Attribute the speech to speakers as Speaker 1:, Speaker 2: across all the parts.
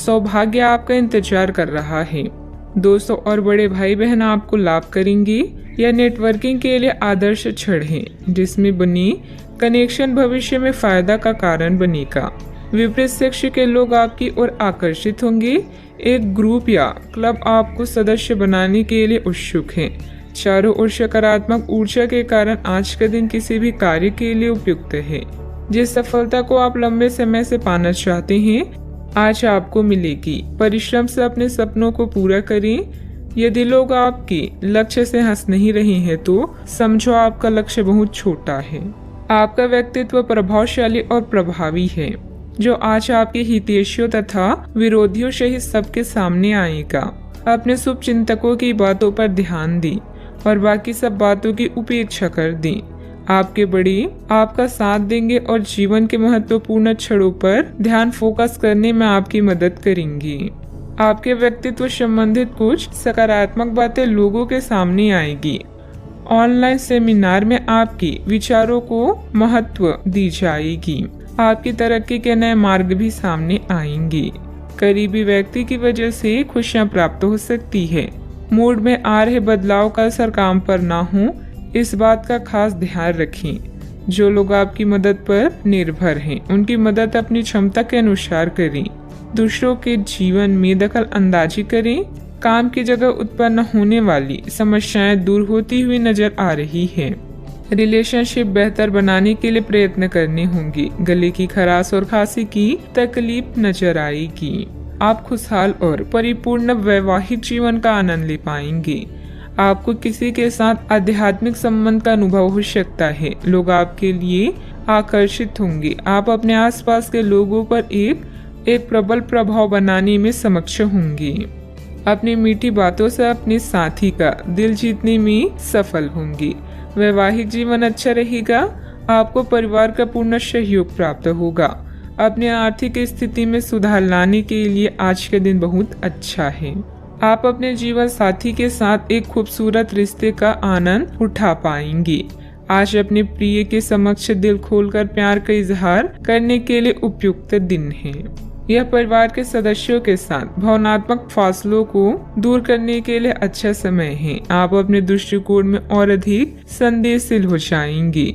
Speaker 1: सौभाग्य आपका इंतजार कर रहा है। दोस्तों और बड़े भाई बहन आपको लाभ करेंगे। यह नेटवर्किंग के लिए आदर्श क्षण है, जिसमें बनी कनेक्शन भविष्य में फायदा का कारण बनेगा। विपरीत सेक्स के लोग आपकी ओर आकर्षित होंगे। एक ग्रुप या क्लब आपको सदस्य बनाने के लिए उत्सुक है। चारों ओर सकारात्मक ऊर्जा के कारण आज का दिन किसी भी कार्य के लिए उपयुक्त है। जिस सफलता को आप लंबे समय से पाना चाहते हैं, आज आपको मिलेगी। परिश्रम से अपने सपनों को पूरा करें। यदि लोग आपके लक्ष्य से हंस नहीं रहे हैं तो समझो आपका लक्ष्य बहुत छोटा है। आपका व्यक्तित्व प्रभावशाली और प्रभावी है, जो आज आपके हितैषियों तथा विरोधियों सहित सबके सामने आएगा। अपने शुभ चिंतकों की बातों पर ध्यान दें और बाकी सब बातों की उपेक्षा कर दें। आपके बड़े आपका साथ देंगे और जीवन के महत्वपूर्ण क्षणों पर ध्यान फोकस करने में आपकी मदद करेंगे। आपके व्यक्तित्व संबंधित कुछ सकारात्मक बातें लोगों के सामने आएगी। ऑनलाइन सेमिनार में आपके विचारों को महत्व दी जाएगी। आपकी तरक्की के नए मार्ग भी सामने आएंगे। करीबी व्यक्ति की वजह से खुशियां प्राप्त हो सकती है। मूड में आ रहे बदलाव का असर काम पर ना हो, इस बात का खास ध्यान रखें। जो लोग आपकी मदद पर निर्भर हैं, उनकी मदद अपनी क्षमता के अनुसार करें। दूसरों के जीवन में दखल अंदाजी करें। काम की जगह उत्पन्न होने वाली समस्याएं दूर होती हुई नजर आ रही है। रिलेशनशिप बेहतर बनाने के लिए प्रयत्न करने होंगे। गले की खराश और खांसी की तकलीफ नजर आएगी। आप खुशहाल और परिपूर्ण वैवाहिक जीवन का आनंद ले पाएंगे। आपको किसी के साथ आध्यात्मिक संबंध का अनुभव हो सकता है। लोग आपके लिए आकर्षित होंगे। आप अपने आसपास के लोगों पर एक प्रबल प्रभाव बनाने में सक्षम होंगे। अपनी मीठी बातों से अपने साथी का दिल जीतने में सफल होंगे। वैवाहिक जीवन अच्छा रहेगा। आपको परिवार का पूर्ण सहयोग प्राप्त होगा। अपने आर्थिक स्थिति में सुधार लाने के लिए आज का दिन बहुत अच्छा है। आप अपने जीवन साथी के साथ एक खूबसूरत रिश्ते का आनंद उठा पाएंगे। आज अपने प्रिय के समक्ष दिल खोलकर प्यार का इजहार करने के लिए उपयुक्त दिन है। यह परिवार के सदस्यों के साथ भावनात्मक फासलों को दूर करने के लिए अच्छा समय है। आप अपने दृष्टिकोण में और अधिक संवेदनशील हो जाएंगे।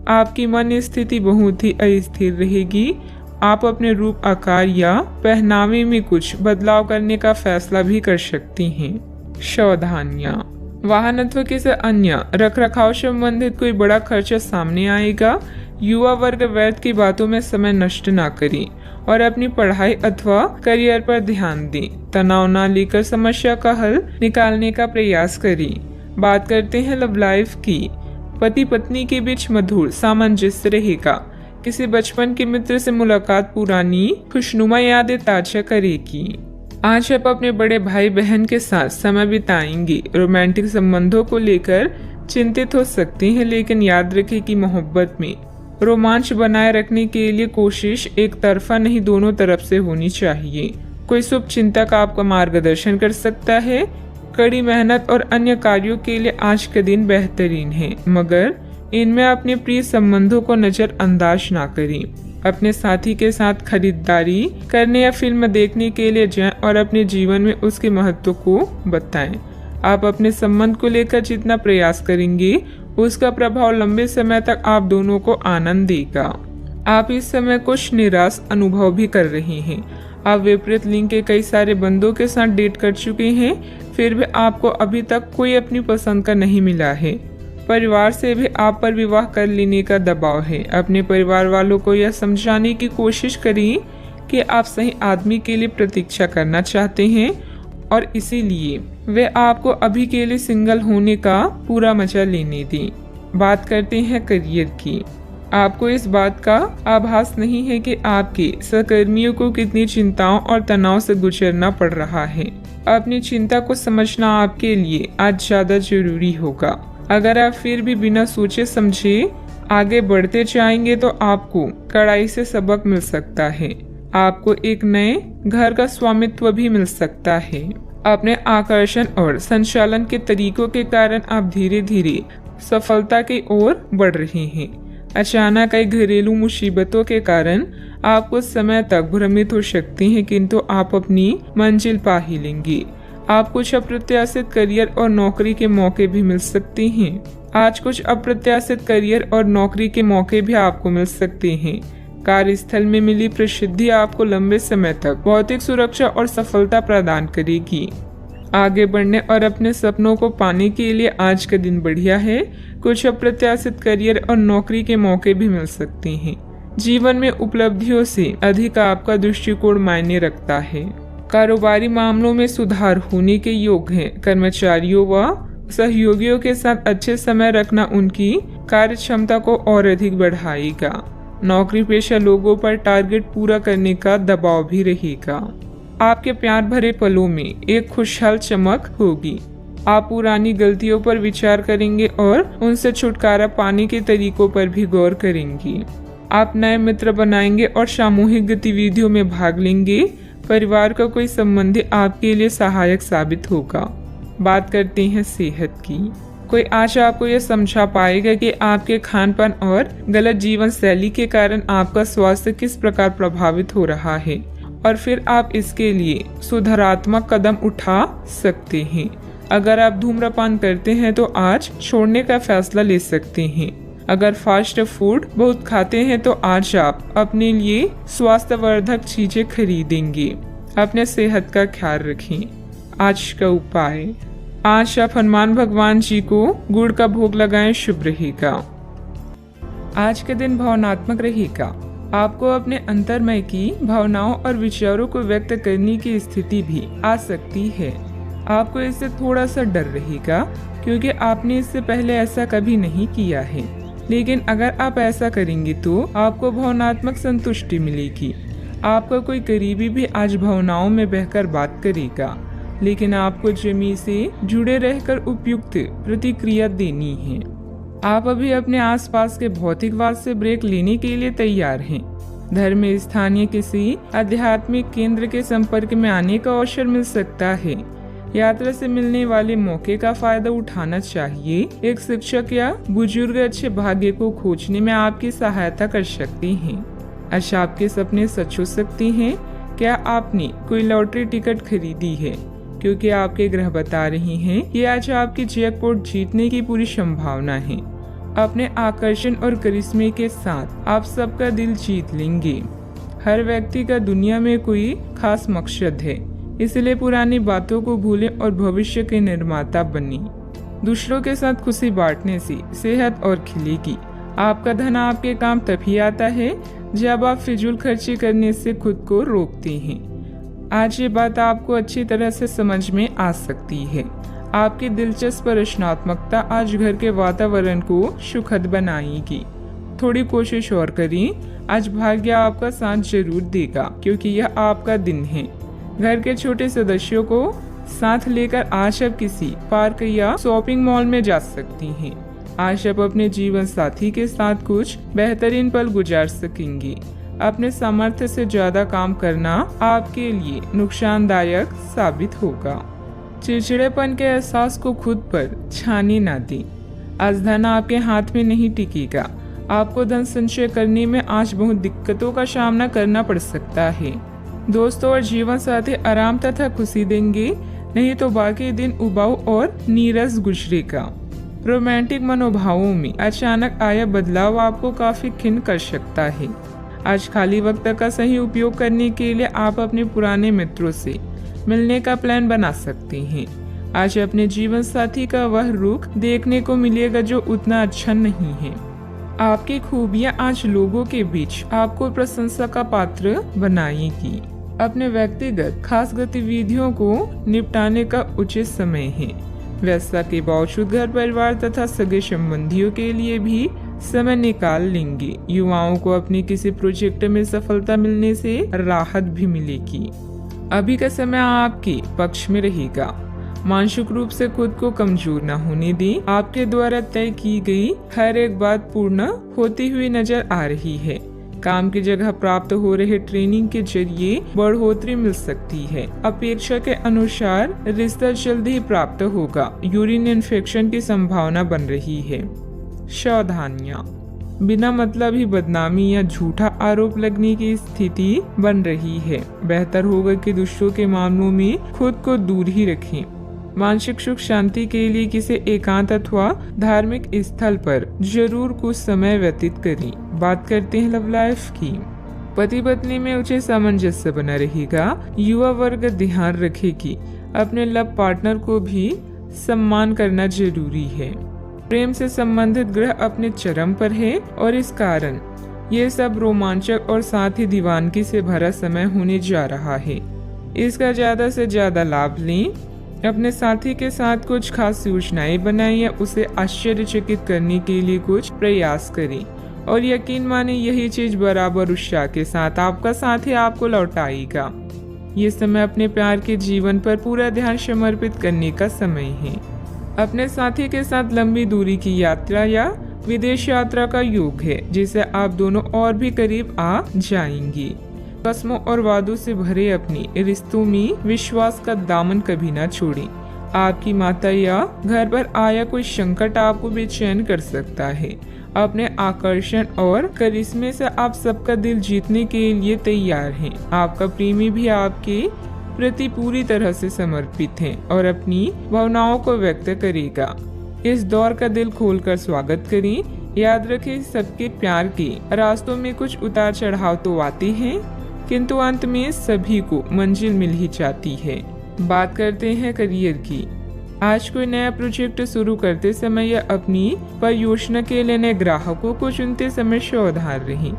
Speaker 1: आपकी मन स्थिति बहुत ही अस्थिर रहेगी। आप अपने रूप, आकार या पहनावे में कुछ बदलाव करने का फैसला भी कर सकती हैं। सावधानियां, वाहनत्व के से अन्य रखरखाव संबंधित कोई बड़ा खर्चा सामने आएगा। युवा वर्ग व्यर्थ की बातों में समय नष्ट ना करें और अपनी पढ़ाई अथवा करियर पर ध्यान दें। तनाव न लेकर समस्या का हल निकालने का प्रयास करें। बात करते हैं लव लाइफ की। पति पत्नी के बीच मधुर सामंजस्य रहेगा। किसी बचपन के मित्र से मुलाकात पुरानी खुशनुमा यादें ताजा करेगी। आज आप अपने बड़े भाई बहन के साथ समय बिताएंगे। रोमांटिक संबंधों को लेकर चिंतित हो सकते हैं, लेकिन याद रखें कि मोहब्बत में रोमांच बनाए रखने के लिए कोशिश एक तरफा नहीं, दोनों तरफ से होनी चाहिए। कोई शुभ चिंतक आपका मार्गदर्शन कर सकता है। कड़ी मेहनत और अन्य कार्यों के लिए आज का दिन बेहतरीन है, मगर इनमें अपने प्रिय संबंधों को नजरअंदाज ना करें। अपने साथी के साथ खरीदारी करने या फिल्म देखने के लिए जाएं और अपने जीवन में उसके महत्व को बताएं। आप अपने संबंध को लेकर जितना प्रयास करेंगे, उसका प्रभाव लंबे समय तक आप दोनों को आनंद देगा। आप इस समय कुछ निराश अनुभव भी कर रहे हैं। आप विपरीत लिंग के कई सारे बंदों के साथ डेट कर चुके हैं, फिर भी आपको अभी तक कोई अपनी पसंद का नहीं मिला है। परिवार से भी आप पर विवाह कर लेने का दबाव है। अपने परिवार वालों को यह समझाने की कोशिश करें कि आप सही आदमी के लिए प्रतीक्षा करना चाहते हैं और इसीलिए वे आपको अभी के लिए सिंगल होने का पूरा मजा लेने दें। बात करते हैं करियर की। आपको इस बात का आभास नहीं है कि आपके सहकर्मियों को कितनी चिंताओं और तनाव से गुजरना पड़ रहा है। अपनी चिंता को समझना आपके लिए आज ज्यादा जरूरी होगा। अगर आप फिर भी बिना सोचे समझे आगे बढ़ते जाएंगे तो आपको कड़ाई से सबक मिल सकता है। आपको एक नए घर का स्वामित्व भी मिल सकता है। अपने आकर्षण और संचालन के तरीकों के कारण आप धीरे धीरे सफलता की ओर बढ़ रहे हैं। अचानक कई घरेलू मुसीबतों के कारण आप कुछ समय तक भ्रमित हो सकते हैं, किंतु आप अपनी मंजिल पा ही लेंगे। आप कुछ अप्रत्याशित करियर और नौकरी के मौके भी मिल सकते हैं। आज कुछ अप्रत्याशित करियर और नौकरी के मौके भी आपको मिल सकते हैं। कार्यस्थल में मिली प्रसिद्धि आपको लंबे समय तक भौतिक सुरक्षा और सफलता प्रदान करेगी। आगे बढ़ने और अपने सपनों को पाने के लिए आज का दिन बढ़िया है। कुछ अप्रत्याशित करियर और नौकरी के मौके भी मिल सकते हैं। जीवन में उपलब्धियों से अधिक आपका दृष्टिकोण मायने रखता है। कारोबारी मामलों में सुधार होने के योग हैं। कर्मचारियों व सहयोगियों के साथ अच्छे समय रखना उनकी कार्य क्षमता को और अधिक बढ़ाएगा। नौकरी पेशा लोगों पर टारगेट पूरा करने का दबाव भी रहेगा। आपके प्यार भरे पलों में एक खुशहाल चमक होगी। आप पुरानी गलतियों पर विचार करेंगे और उनसे छुटकारा पाने के तरीकों पर भी गौर करेंगे। आप नए मित्र बनाएंगे और सामूहिक गतिविधियों में भाग लेंगे। परिवार का कोई संबंधी आपके लिए सहायक साबित होगा। बात करते हैं सेहत की। कोई आज आपको यह समझा पाएगा कि आपके खानपान और गलत जीवन शैली के कारण आपका स्वास्थ्य किस प्रकार प्रभावित हो रहा है, और फिर आप इसके लिए सुधारात्मक कदम उठा सकते हैं। अगर आप धूम्रपान करते हैं तो आज छोड़ने का फैसला ले सकते हैं। अगर फास्ट फूड बहुत खाते हैं तो आज आप अपने लिए स्वास्थ्यवर्धक चीजें खरीदेंगे। अपने सेहत का ख्याल रखें। आज का उपाय, आज आप हनुमान भगवान जी को गुड़ का भोग लगाएं, शुभ रहेगा। आज का दिन भावनात्मक रहेगा। आपको अपने अंतर्मय की भावनाओं और विचारों को व्यक्त करने की स्थिति भी आ सकती है। आपको इससे थोड़ा सा डर रहेगा क्योंकि आपने इससे पहले ऐसा कभी नहीं किया है, लेकिन अगर आप ऐसा करेंगे तो आपको भावनात्मक संतुष्टि मिलेगी। आपका कोई करीबी भी आज भावनाओं में बहकर बात करेगा, लेकिन आपको जमी से जुड़े रहकर उपयुक्त प्रतिक्रिया देनी है। आप अभी अपने आसपास के भौतिकवाद से ब्रेक लेने के लिए तैयार हैं। धर्म में स्थानीय किसी आध्यात्मिक केंद्र के संपर्क में आने का अवसर मिल सकता है। यात्रा से मिलने वाले मौके का फायदा उठाना चाहिए। एक शिक्षक या बुजुर्ग अच्छे भाग्य को खोजने में आपकी सहायता कर सकते हैं। अच्छा, आपके सपने सच हो सकते हैं। क्या आपने कोई लॉटरी टिकट खरीदी है? क्योंकि आपके ग्रह बता रहे हैं कि आज आपकी जैकपॉट जीतने की पूरी संभावना है। अपने आकर्षण और करिश्मे के साथ आप सबका दिल जीत लेंगे। हर व्यक्ति का दुनिया में कोई खास मकसद है, इसलिए पुरानी बातों को भूलें और भविष्य के निर्माता बनें। दूसरों के साथ खुशी बांटने से सेहत और खिलेगी। आपका धन आपके काम तभी आता है जब आप फिजूल खर्ची करने से खुद को रोकते हैं। आज ये बात आपको अच्छी तरह से समझ में आ सकती है। आपकी दिलचस्प रचनात्मकता आज घर के वातावरण को सुखद बनाएगी। थोड़ी कोशिश और करें। आज भाग्य आपका साथ जरूर देगा क्योंकि यह आपका दिन है। घर के छोटे सदस्यों को साथ लेकर आज आप किसी पार्क या शॉपिंग मॉल में जा सकती हैं। आज आप अपने जीवन साथी के साथ कुछ बेहतरीन पल गुजार सकेंगे। अपने सामर्थ्य से ज्यादा काम करना आपके लिए नुकसानदायक साबित होगा। चिड़चिड़ेपन के एहसास को खुद पर छाने ना दें। आज धन आपके हाथ में नहीं टिकेगा। आपको धन संचय करने में आज बहुत दिक्कतों का सामना करना पड़ सकता है। दोस्तों और जीवन साथी आराम तथा खुशी देंगे, नहीं तो बाकी दिन उबाऊ और नीरस गुजरेगा। रोमांटिक मनोभावों में अचानक आया बदलाव आपको काफी खिन्न कर सकता है। आज खाली वक्त का सही उपयोग करने के लिए आप अपने पुराने मित्रों से मिलने का प्लान बना सकते हैं। आज अपने जीवन साथी का वह रुख देखने को मिलेगा जो उतना अच्छा नहीं है। आपकी खूबियां आज लोगों के बीच आपको प्रशंसा का पात्र बनाएगी। अपने व्यक्तिगत खास गतिविधियों को निपटाने का उचित समय है। व्यस्तता के बावजूद घर परिवार तथा सगे संबंधियों के लिए भी समय निकाल लेंगे। युवाओं को अपने किसी प्रोजेक्ट में सफलता मिलने से राहत भी मिलेगी। अभी का समय आपके पक्ष में रहेगा। मानसिक रूप से खुद को कमजोर न होने दें। आपके द्वारा तय की गई हर एक बात पूर्ण होती हुई नजर आ रही है। काम की जगह प्राप्त हो रहे ट्रेनिंग के जरिए बढ़ोतरी मिल सकती है। अपेक्षा के अनुसार रिश्ता जल्द ही प्राप्त होगा। यूरिन इन्फेक्शन की संभावना बन रही है। सावधानियां। बिना मतलब ही बदनामी या झूठा आरोप लगने की स्थिति बन रही है। बेहतर होगा कि दूसरों के मामलों में खुद को दूर ही रखें। मानसिक सुख शांति के लिए किसी एकांत अथवा धार्मिक स्थल पर जरूर कुछ समय व्यतीत करें। बात करते हैं लव लाइफ की। पति पत्नी में उचित सामंजस्य बना रहेगा। युवा वर्ग ध्यान रखे कि अपने लव पार्टनर को भी सम्मान करना जरूरी है। प्रेम से संबंधित ग्रह अपने चरम पर है और इस कारण ये सब रोमांचक और साथ ही दीवानगी से भरा समय होने जा रहा है। इसका ज्यादा से ज्यादा लाभ लें। अपने साथी के साथ कुछ खास योजनाएं बनाएं या उसे आश्चर्यचकित करने के लिए कुछ प्रयास करें और यकीन माने यही चीज बराबर उत्साह के साथ आपका साथी आपको लौटाएगा। ये समय अपने प्यार के जीवन पर पूरा ध्यान समर्पित करने का समय है। अपने साथी के साथ लंबी दूरी की यात्रा या विदेश यात्रा का योग है, जिससे आप दोनों और भी करीब आ जाएंगे। कसमों और वादों से भरे अपने रिश्तों में विश्वास का दामन कभी ना छोड़ें। आपकी माता या घर पर आया कोई संकट आपको बेचैन कर सकता है। अपने आकर्षण और करिश्मे से आप सबका दिल जीतने के लिए तैयार हैं। आपका प्रेमी भी आपके प्रति पूरी तरह से समर्पित है और अपनी भावनाओं को व्यक्त करेगा। इस दौर का दिल खोलकर स्वागत करें। याद रखें, सबके प्यार के रास्तों में कुछ उतार चढ़ाव तो आते हैं, किंतु अंत में सभी को मंजिल मिल ही जाती है। बात करते हैं करियर की। आज कोई नया प्रोजेक्ट शुरू करते समय या अपनी परियोजना के लिए नए ग्राहकों को चुनते समय सावधान रहें।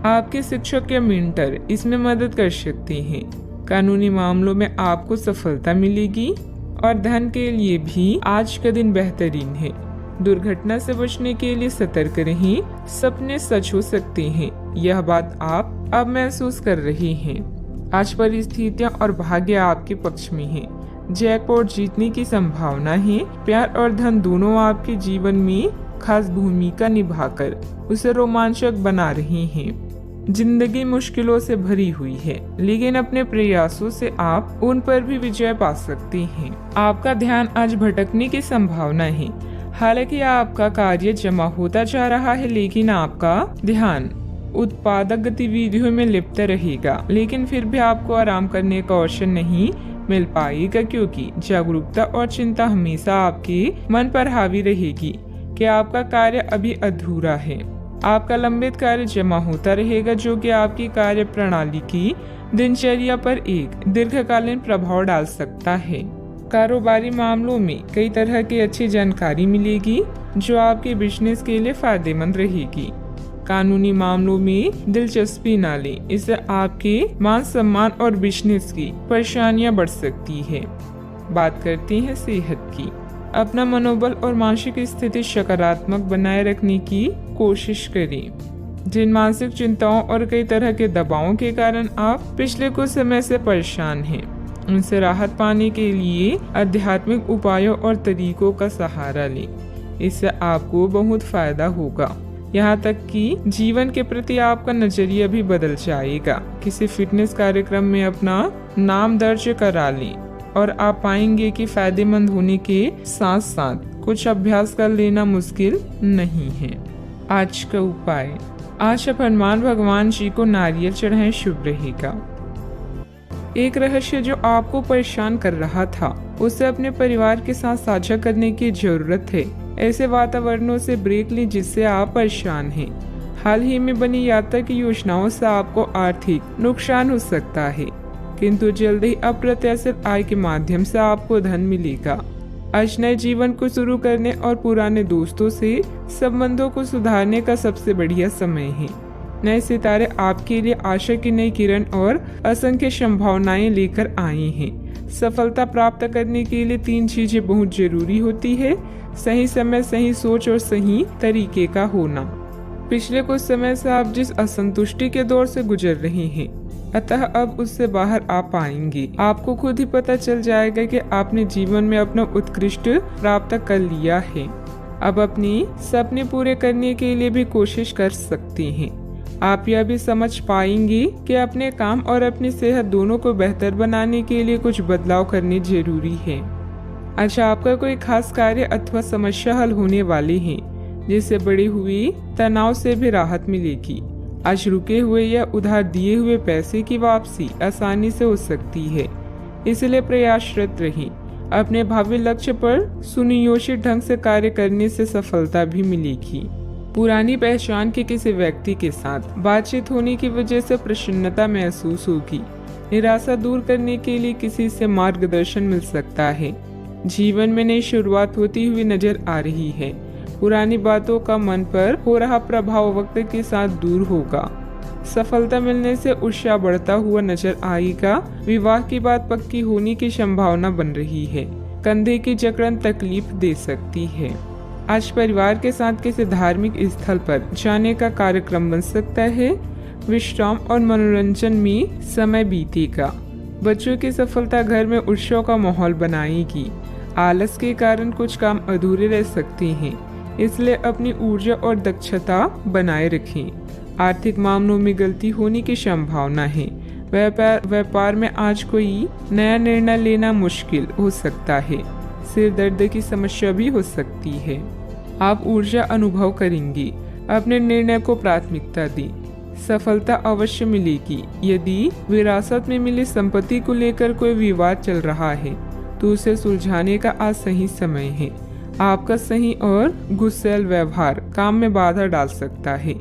Speaker 1: आपके शिक्षक या मेंटर इसमें मदद कर सकते हैं। कानूनी मामलों में आपको सफलता मिलेगी और धन के लिए भी आज का दिन बेहतरीन है। दुर्घटना से बचने के लिए सतर्क रहें। सपने सच हो सकते हैं, यह बात आप अब महसूस कर रहे हैं। आज परिस्थितियां और भाग्य आपके पक्ष में है। जैकपॉट जीतने की संभावना है। प्यार और धन दोनों आपके जीवन में खास भूमिका निभाकर उसे रोमांचक बना रहे हैं। जिंदगी मुश्किलों से भरी हुई है, लेकिन अपने प्रयासों से आप उन पर भी विजय पा सकते हैं। आपका ध्यान आज भटकने की संभावना है। हालांकि आपका कार्य जमा होता जा रहा है, लेकिन आपका ध्यान उत्पादक गतिविधियों में लिप्त रहेगा। लेकिन फिर भी आपको आराम करने का अवसर नहीं मिल पाएगा, क्योंकि जागरूकता और चिंता हमेशा आपके मन पर हावी रहेगी कि आपका कार्य अभी अधूरा है। आपका लंबित कार्य जमा होता रहेगा, जो कि आपकी कार्य प्रणाली की दिनचर्या पर एक दीर्घकालीन प्रभाव डाल सकता है। कारोबारी मामलों में कई तरह की अच्छी जानकारी मिलेगी, जो आपके बिजनेस के लिए फायदेमंद रहेगी। कानूनी मामलों में दिलचस्पी न लें, इससे आपके मान सम्मान और बिजनेस की परेशानियां बढ़ सकती है। बात करते हैं सेहत की। अपना मनोबल और मानसिक स्थिति सकारात्मक बनाए रखने की कोशिश करें। जिन मानसिक चिंताओं और कई तरह के दबावों के कारण आप पिछले कुछ समय से परेशान हैं, उनसे राहत पाने के लिए आध्यात्मिक उपायों और तरीकों का सहारा लें। इससे आपको बहुत फायदा होगा। यहाँ तक कि जीवन के प्रति आपका नजरिया भी बदल जाएगा। किसी फिटनेस कार्यक्रम में अपना नाम दर्ज करा लें और आप पाएंगे कि फायदेमंद होने के साथ साथ कुछ अभ्यास कर लेना मुश्किल नहीं है। आज का उपाय, आज आप हनुमान भगवान जी को नारियल चढ़ाएं, शुभ रहेगा। एक रहस्य जो आपको परेशान कर रहा था, उसे अपने परिवार के साथ साझा करने की जरूरत है। ऐसे वातावरणों से ब्रेक लें जिससे आप परेशान हैं। हाल ही में बनी यात्रा की योजनाओं से आपको आर्थिक नुकसान हो सकता है, किंतु जल्द ही अप्रत्याशित आय के माध्यम से आपको धन मिलेगा। आज नए जीवन को शुरू करने और पुराने दोस्तों से संबंधों को सुधारने का सबसे बढ़िया समय है। नए सितारे आपके लिए आशा की नई किरण और असंख्य संभावनाएं लेकर आए हैं। सफलता प्राप्त करने के लिए 3 चीजें बहुत जरूरी होती है: सही समय, सही सोच और सही तरीके का होना। पिछले कुछ समय से आप जिस असंतुष्टि के दौर से गुजर रहे हैं, अतः अब उससे बाहर आ पाएंगे। आपको खुद ही पता चल जाएगा कि आपने जीवन में अपना उत्कृष्ट प्राप्त कर लिया है। अब अपने सपने पूरे करने के लिए भी कोशिश कर सकते हैं। आप यह भी समझ पाएंगे कि अपने काम और अपनी सेहत दोनों को बेहतर बनाने के लिए कुछ बदलाव करने जरूरी है। अच्छा, आपका कोई खास कार्य अथवा समस्या हल होने वाले हैं, जिससे बढ़ी हुई तनाव से भी राहत मिलेगी। आज रुके हुए या उधार दिए हुए पैसे की वापसी आसानी से हो सकती है, इसलिए प्रयासरत रहें। अपने भावी लक्ष्य पर सुनियोजित ढंग से कार्य करने से सफलता भी मिलेगी। पुरानी पहचान के किसी व्यक्ति के साथ बातचीत होने की वजह से प्रसन्नता महसूस होगी। निराशा दूर करने के लिए किसी से मार्गदर्शन मिल सकता है। जीवन में नई शुरुआत होती हुई नजर आ रही है। पुरानी बातों का मन पर हो रहा प्रभाव वक्त के साथ दूर होगा। सफलता मिलने से उत्साह बढ़ता हुआ नजर आएगा। विवाह की बात पक्की होने की संभावना बन रही है। कंधे की जकड़न तकलीफ दे सकती है। आज परिवार के साथ किसी धार्मिक स्थल पर जाने का कार्यक्रम बन सकता है। विश्राम और मनोरंजन में समय बीतेगा। बच्चों की सफलता घर में उत्सव का माहौल बनाएगी। आलस के कारण कुछ काम अधूरे रह सकते हैं, इसलिए अपनी ऊर्जा और दक्षता बनाए रखें। आर्थिक मामलों में गलती होने की संभावना है। व्यापार में आज कोई नया निर्णय लेना मुश्किल हो सकता है। सिर दर्द की समस्या भी हो सकती है। आप ऊर्जा अनुभव करेंगे। अपने निर्णय को प्राथमिकता दें। सफलता अवश्य मिलेगी। यदि विरासत में मिली संपत्ति को लेकर कोई विवाद चल रहा है तो उसे सुलझाने का आज सही समय है। आपका सही और गुस्सैल व्यवहार काम में बाधा डाल सकता है,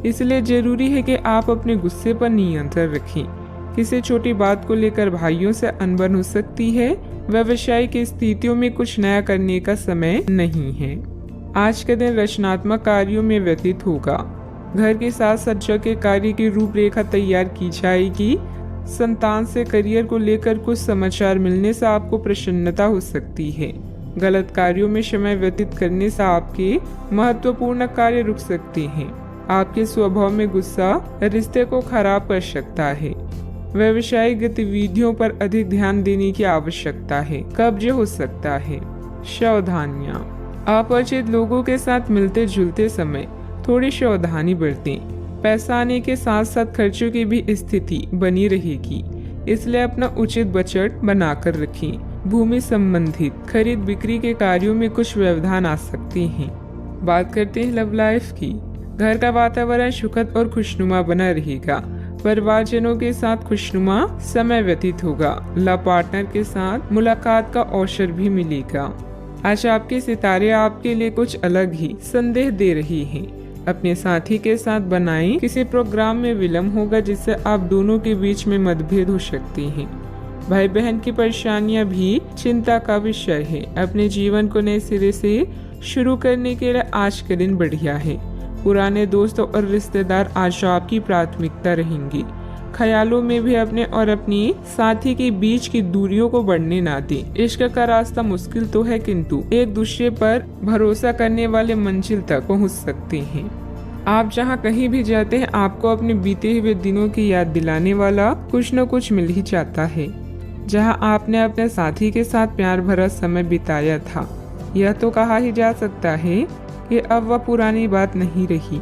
Speaker 1: इसलिए जरूरी है कि आप अपने गुस्से पर नियंत्रण रखें। किसी छोटी बात को लेकर भाइयों से अनबन हो सकती है। व्यावसायिक स्थितियों में कुछ नया करने का समय नहीं है। आज का दिन रचनात्मक कार्यों में व्यतीत होगा। घर के साथ सज्जा के कार्य की रूपरेखा तैयार की जाएगी। संतान से करियर को लेकर कुछ समाचार मिलने से आपको प्रसन्नता हो सकती है। गलत कार्यों में समय व्यतीत करने से आपके महत्वपूर्ण कार्य रुक सकते हैं। आपके स्वभाव में गुस्सा रिश्ते को खराब कर सकता है। व्यावसायिक गतिविधियों पर अधिक ध्यान देने की आवश्यकता है। कब्ज हो सकता है। सावधानियां। अपरिचित लोगों के साथ मिलते जुलते समय थोड़ी सावधानी बरतें। पैसा आने के साथ साथ खर्चों की भी स्थिति बनी रहेगी, इसलिए अपना उचित बजट बनाकर रखें। भूमि संबंधित खरीद बिक्री के कार्यों में कुछ व्यवधान आ सकते हैं। बात करते हैं लव लाइफ की। घर का वातावरण सुखद और खुशनुमा बना रहेगा। परिवारजनों के साथ खुशनुमा समय व्यतीत होगा। लव पार्टनर के साथ मुलाकात का अवसर भी मिलेगा। आज आपके सितारे आपके लिए कुछ अलग ही संदेश दे रही हैं। अपने साथी के साथ बनाएं। किसी प्रोग्राम में विलम्ब होगा जिससे आप दोनों के बीच में मतभेद हो सकते हैं। भाई बहन की परेशानियां भी चिंता का विषय है। अपने जीवन को नए सिरे से शुरू करने के लिए आज का दिन बढ़िया है। पुराने दोस्तों और रिश्तेदार आज आपकी प्राथमिकता रहेंगी। ख्यालों में भी अपने और अपनी साथी के बीच की दूरियों को बढ़ने ना दें। इश्क का रास्ता मुश्किल तो है, किंतु एक दूसरे पर भरोसा करने वाले मंजिल तक पहुंच सकते हैं। आप जहां कहीं भी जाते हैं आपको अपने बीते हुए दिनों की याद दिलाने वाला कुछ न कुछ मिल ही जाता है। जहां आपने अपने साथी के साथ प्यार भरा समय बिताया था, यह तो कहा ही जा सकता है कि अब वह पुरानी बात नहीं रही।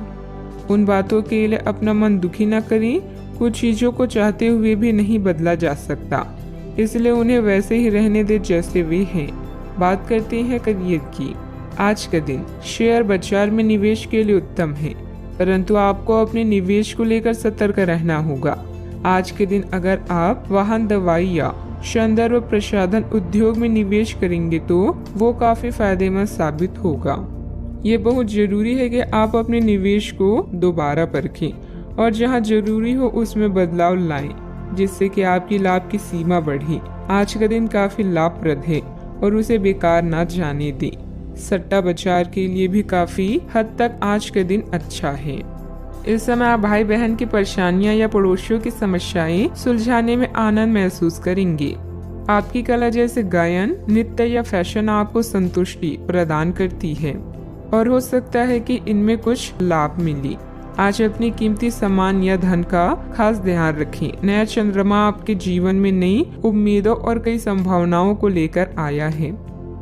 Speaker 1: उन बातों के लिए अपना मन दुखी न करें। कुछ चीजों को चाहते हुए भी नहीं बदला जा सकता, इसलिए उन्हें वैसे ही रहने दे जैसे वे हैं। बात करते हैं करियर की। आज का दिन शेयर बाजार में निवेश के लिए उत्तम है, परंतु आपको अपने निवेश को लेकर सतर्क रहना होगा। आज के दिन अगर आप वाहन, दवाई या सौंदर्य प्रसाधन उद्योग में निवेश करेंगे तो वो काफी फायदेमंद साबित होगा। ये बहुत जरूरी है कि आप अपने निवेश को दोबारा परखें और जहां जरूरी हो उसमें बदलाव लाएं, जिससे कि आपकी लाभ की सीमा बढ़े। आज का दिन काफी लाभप्रद है और उसे बेकार ना जाने दें। सट्टा बाजार के लिए भी काफी हद तक आज का दिन अच्छा है। इस समय आप भाई बहन की परेशानियां या पड़ोसियों की समस्याएं सुलझाने में आनंद महसूस करेंगे। आपकी कला जैसे गायन, नृत्य या फैशन आपको संतुष्टि प्रदान करती है और हो सकता है कि इनमें कुछ लाभ मिले। आज अपनी कीमती सामान या धन का खास ध्यान रखें। नया चंद्रमा आपके जीवन में नई उम्मीदों और कई संभावनाओं को लेकर आया है।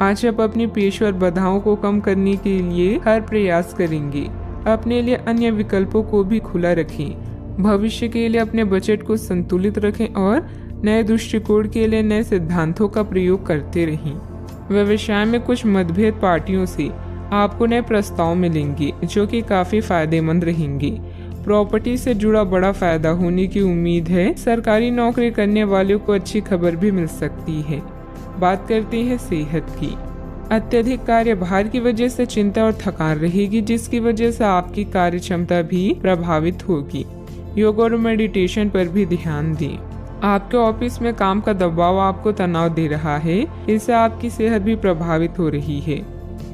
Speaker 1: आज आप अपनी पेशेवर बाधाओं को कम करने के लिए हर प्रयास करेंगे। अपने लिए अन्य विकल्पों को भी खुला रखें। भविष्य के लिए अपने बजट को संतुलित रखें और नए दृष्टिकोण के लिए नए सिद्धांतों का प्रयोग करते रहें। व्यवसाय में कुछ मतभेद पार्टियों से आपको नए प्रस्ताव मिलेंगे जो कि काफी फायदेमंद रहेंगे। प्रॉपर्टी से जुड़ा बड़ा फायदा होने की उम्मीद है। सरकारी नौकरी करने वालों को अच्छी खबर भी मिल सकती है। बात करते हैं सेहत की। अत्यधिक कार्यभार की वजह से चिंता और थकान रहेगी, जिसकी वजह से आपकी कार्य क्षमता भी प्रभावित होगी। योग और मेडिटेशन पर भी ध्यान दें। आपके ऑफिस में काम का दबाव आपको तनाव दे रहा है, इससे आपकी सेहत भी प्रभावित हो रही है।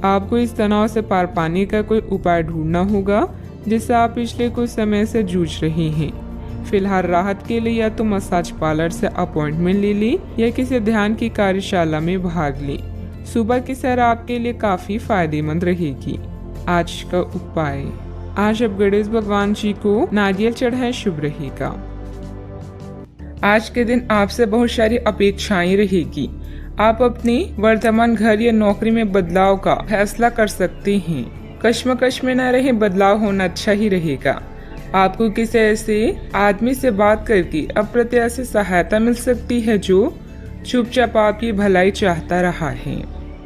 Speaker 1: आपको इस तनाव से पार पाने का कोई उपाय ढूंढना होगा जिससे आप पिछले कुछ समय से जूझ रहे हैं। फिलहाल राहत के लिए या तो मसाज पार्लर से अपॉइंटमेंट ले लें या किसी ध्यान की कार्यशाला में भाग लें। सुबह की सैर आपके लिए काफी फायदेमंद रहेगी। आज का उपाय, आज आप गणेश भगवान जी को नारियल चढ़ाएं, शुभ रहेगा। आज के दिन आपसे बहुत सारी अपेक्षाएं रहेगी। आप अपनी वर्तमान घर या नौकरी में बदलाव का फैसला कर सकते हैं। कश्मकश में न रहे, बदलाव होना अच्छा ही रहेगा। आपको किसी ऐसे आदमी से बात करके अप्रत्याशित सहायता मिल सकती है जो चुपचाप आपकी भलाई चाहता रहा है।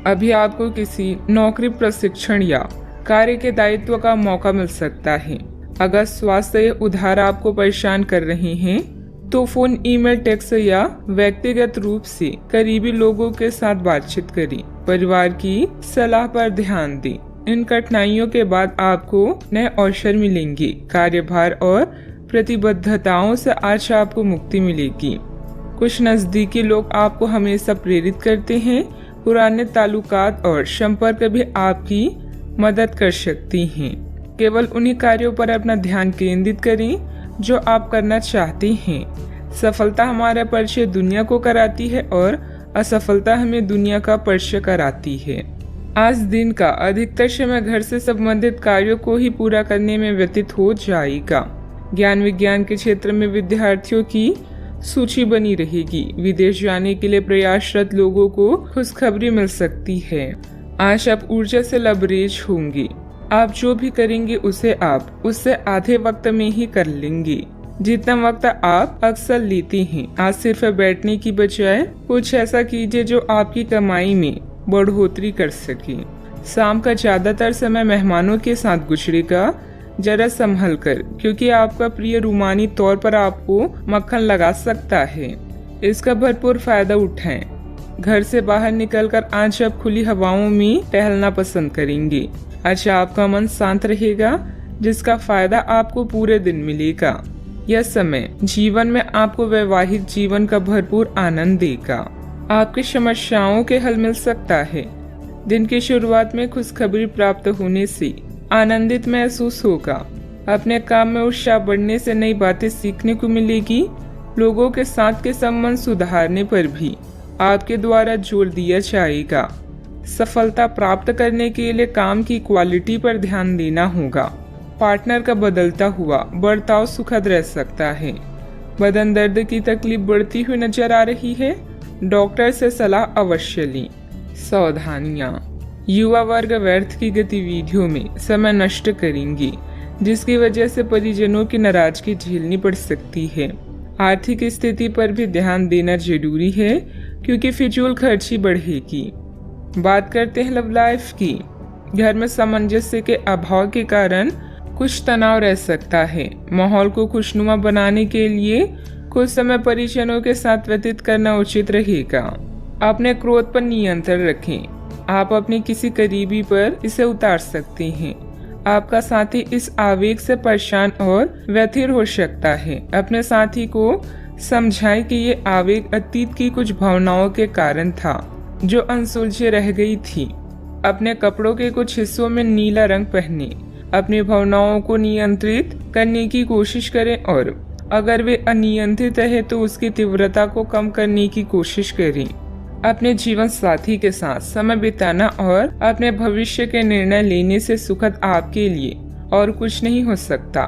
Speaker 1: अभी आपको किसी नौकरी प्रशिक्षण या कार्य के दायित्व का मौका मिल सकता है। अगर स्वास्थ्य उधार आपको परेशान कर रहे हैं तो फोन, ईमेल, टेक्स्ट या व्यक्तिगत रूप से करीबी लोगों के साथ बातचीत करें। परिवार की सलाह पर ध्यान दें। इन कठिनाइयों के बाद आपको नए अवसर मिलेंगे। कार्यभार और प्रतिबद्धताओं से आज आपको मुक्ति मिलेगी। कुछ नजदीकी लोग आपको हमेशा प्रेरित करते हैं। पुराने ताल्लुकात और संपर्क भी आपकी मदद कर सकती हैं। केवल उन्हीं कार्यों पर अपना ध्यान केंद्रित करें जो आप करना चाहते हैं। सफलता हमारा परिचय दुनिया को कराती है और असफलता हमें दुनिया का परिचय कराती है। आज दिन का अधिकतर समय घर से संबंधित कार्यों को ही पूरा करने में व्यतीत हो जाएगा। ज्ञान विज्ञान के क्षेत्र में विद्यार्थियों की सूची बनी रहेगी। विदेश जाने के लिए प्रयासरत लोगों को खुशखबरी मिल सकती है। आज आप ऊर्जा से लबरेज होंगे। आप जो भी करेंगे उसे आप उससे आधे वक्त में ही कर लेंगे जितना वक्त आप अक्सर लेते हैं। आज सिर्फ बैठने की बजाय कुछ ऐसा कीजिए जो आपकी कमाई में बढ़ोतरी कर सके। शाम का ज्यादातर समय मेहमानों के साथ गुजरेगा। जरा संभल कर, क्योंकि आपका प्रिय रूमानी तौर पर आपको मक्खन लगा सकता है। इसका भरपूर फायदा उठाएं। घर से बाहर निकलकर आज आप खुली हवाओं में टहलना पसंद करेंगे। आज आपका मन शांत रहेगा, जिसका फायदा आपको पूरे दिन मिलेगा। यह समय जीवन में आपको वैवाहिक जीवन का भरपूर आनंद देगा। आपकी समस्याओं के हल मिल सकता है। दिन की शुरुआत में खुशखबरी प्राप्त होने से आनंदित महसूस होगा। अपने काम में उत्साह बढ़ने से नई बातें सीखने को मिलेगी। लोगों के साथ के संबंध सुधारने पर भी आपके द्वारा जोर दिया जाएगा। सफलता प्राप्त करने के लिए काम की क्वालिटी पर ध्यान देना होगा। पार्टनर का बदलता हुआ बर्ताव सुखद रह सकता है। बदन दर्द की तकलीफ बढ़ती हुई नजर आ रही है। डॉक्टर से सलाह अवश्य लें। सावधानियां, युवा वर्ग व्यर्थ की गतिविधियों में समय नष्ट करेंगे, जिसकी वजह से परिजनों की नाराजगी झेलनी पड़ सकती है। आर्थिक स्थिति पर भी ध्यान देना जरूरी है, क्योंकि फिजूल खर्ची बढ़ेगी। बात करते हैं लव लाइफ की। घर में सामंजस्य के अभाव के कारण कुछ तनाव रह सकता है। माहौल को खुशनुमा बनाने के लिए कुछ समय परिजनों के साथ व्यतीत करना उचित रहेगा। अपने क्रोध पर नियंत्रण रखें। आप अपने किसी करीबी पर इसे उतार सकते हैं। आपका साथी इस आवेग से परेशान और व्यथित हो सकता है। अपने साथी को समझाएं कि ये आवेग अतीत की कुछ भावनाओं के कारण था जो अनसुलझे रह गई थी। अपने कपड़ों के कुछ हिस्सों में नीला रंग पहने। अपनी भावनाओं को नियंत्रित करने की कोशिश करें और अगर वे अनियंत्रित है तो उसकी तीव्रता को कम करने की कोशिश करें। अपने जीवन साथी के साथ समय बिताना और अपने भविष्य के निर्णय लेने से सुखद आपके लिए और कुछ नहीं हो सकता।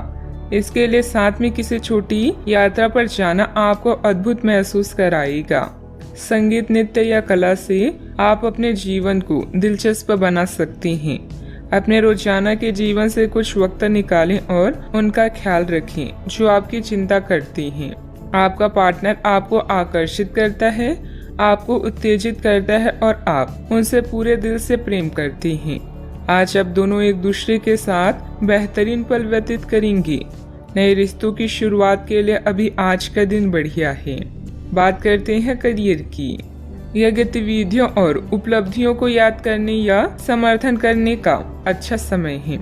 Speaker 1: इसके लिए साथ में किसी छोटी यात्रा पर जाना आपको अद्भुत महसूस कराएगा। संगीत, नृत्य या कला से आप अपने जीवन को दिलचस्प बना सकते हैं। अपने रोजाना के जीवन से कुछ वक्त निकालें और उनका ख्याल रखें जो आपकी चिंता करती हैं। आपका पार्टनर आपको आकर्षित करता है, आपको उत्तेजित करता है और आप उनसे पूरे दिल से प्रेम करते हैं। आज आप दोनों एक दूसरे के साथ बेहतरीन पल व्यतीत करेंगे। नए रिश्तों की शुरुआत के लिए अभी आज का दिन बढ़िया है। बात करते हैं करियर की। यह गतिविधियों और उपलब्धियों को याद करने या समर्थन करने का अच्छा समय है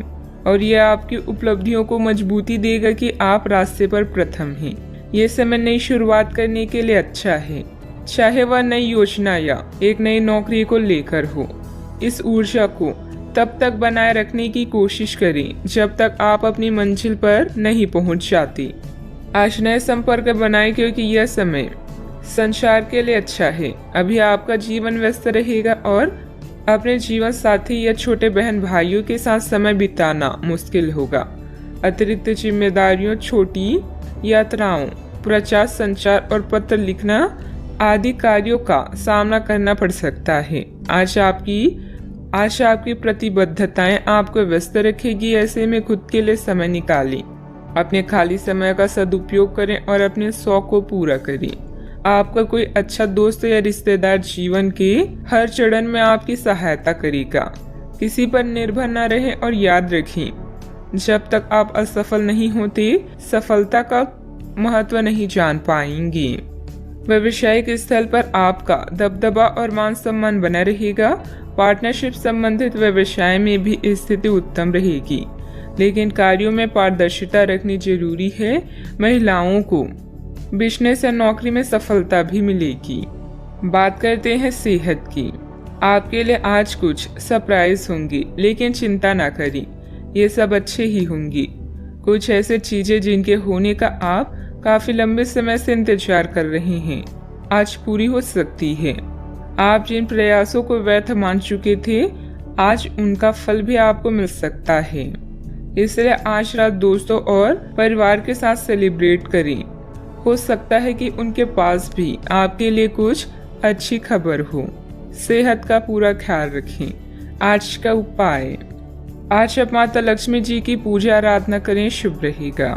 Speaker 1: और यह आपकी उपलब्धियों को मजबूती देगा कि आप रास्ते पर प्रथम हैं। ये समय नई शुरुआत करने के लिए अच्छा है, चाहे वह नई योजना या एक नई नौकरी को लेकर हो। इस ऊर्जा को तब तक बनाए रखने की कोशिश करें जब तक आप अपनी मंजिल पर नहीं पहुंच जाती। आज नए संपर्क बनाएं क्योंकि यह समय संचार के लिए अच्छा है। अभी आपका जीवन व्यस्त रहेगा और अपने जीवन साथी या छोटे बहन भाइयों के साथ समय बिताना मुश्किल होगा। अतिरिक्त जिम्मेदारियों, छोटी यात्राओं, प्रचार संचार और पत्र लिखना आदि कार्यों का सामना करना पड़ सकता है। आज आपकी प्रतिबद्धताएं आपको व्यस्त रखेगी। ऐसे में खुद के लिए समय निकालें, अपने खाली समय का सदुपयोग करें और अपने शौक को पूरा करें। आपका कोई अच्छा दोस्त या रिश्तेदार जीवन के हर चरण में आपकी सहायता करेगा। किसी पर निर्भर न रहें और याद रखें, जब तक आप असफल नहीं होते सफलता का महत्व नहीं जान पाएंगे। व्यावसायिक स्थल पर आपका दबदबा और मान सम्मान बना रहेगा। पार्टनरशिप संबंधित व्यवसाय में भी स्थिति उत्तम रहेगी, लेकिन कार्यों में पारदर्शिता रखनी जरूरी है। महिलाओं को बिजनेस या नौकरी में सफलता भी मिलेगी। बात करते हैं सेहत की। आपके लिए आज कुछ सरप्राइज होंगी, लेकिन चिंता ना करें, ये सब अच्छे ही होंगी। कुछ ऐसे चीजें जिनके होने का आप काफी लंबे समय से इंतजार कर रहे हैं आज पूरी हो सकती है। आप जिन प्रयासों को व्यर्थ मान चुके थे आज उनका फल भी आपको मिल सकता है। इसलिए आज रात दोस्तों और परिवार के साथ सेलिब्रेट करें। हो सकता है कि उनके पास भी आपके लिए कुछ अच्छी खबर हो। सेहत का पूरा ख्याल रखें। आज का उपाय, आज आप माता लक्ष्मी जी की पूजा आराधना करें, शुभ रहेगा।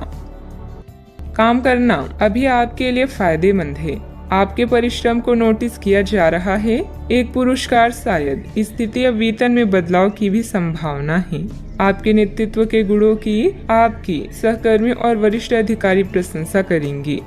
Speaker 1: काम करना अभी आपके लिए फायदेमंद है। आपके परिश्रम को नोटिस किया जा रहा है। एक पुरस्कार, शायद स्थिति या वेतन में बदलाव की भी संभावना है। आपके नेतृत्व के गुणों की आपकी सहकर्मी और वरिष्ठ अधिकारी प्रशंसा करेंगे।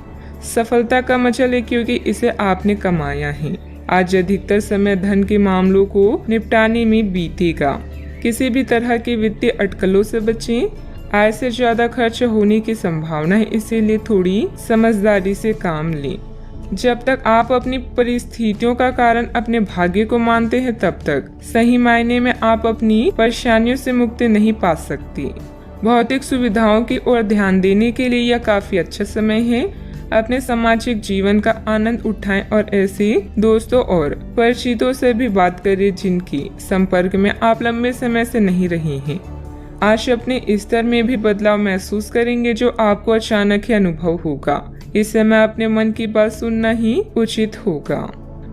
Speaker 1: सफलता का मजा ले क्योंकि इसे आपने कमाया है। आज अधिकतर समय धन के मामलों को निपटाने में बीतेगा। किसी भी तरह की वित्तीय अटकलों से बचें। आय से ज्यादा खर्च होने की संभावना है, इसीलिए थोड़ी समझदारी से काम लें। जब तक आप अपनी परिस्थितियों का कारण अपने भाग्य को मानते हैं तब तक सही मायने में आप अपनी परेशानियों से मुक्ति नहीं पा सकती। भौतिक सुविधाओं की ओर ध्यान देने के लिए यह काफी अच्छा समय है। अपने सामाजिक जीवन का आनंद उठाएं और ऐसे दोस्तों और परिचितों से भी बात करें जिनकी संपर्क में आप लंबे समय से नहीं रहे हैं। आज अपने स्तर में भी बदलाव महसूस करेंगे जो आपको अचानक ही अनुभव होगा। इस समय अपने मन की बात सुनना ही उचित होगा।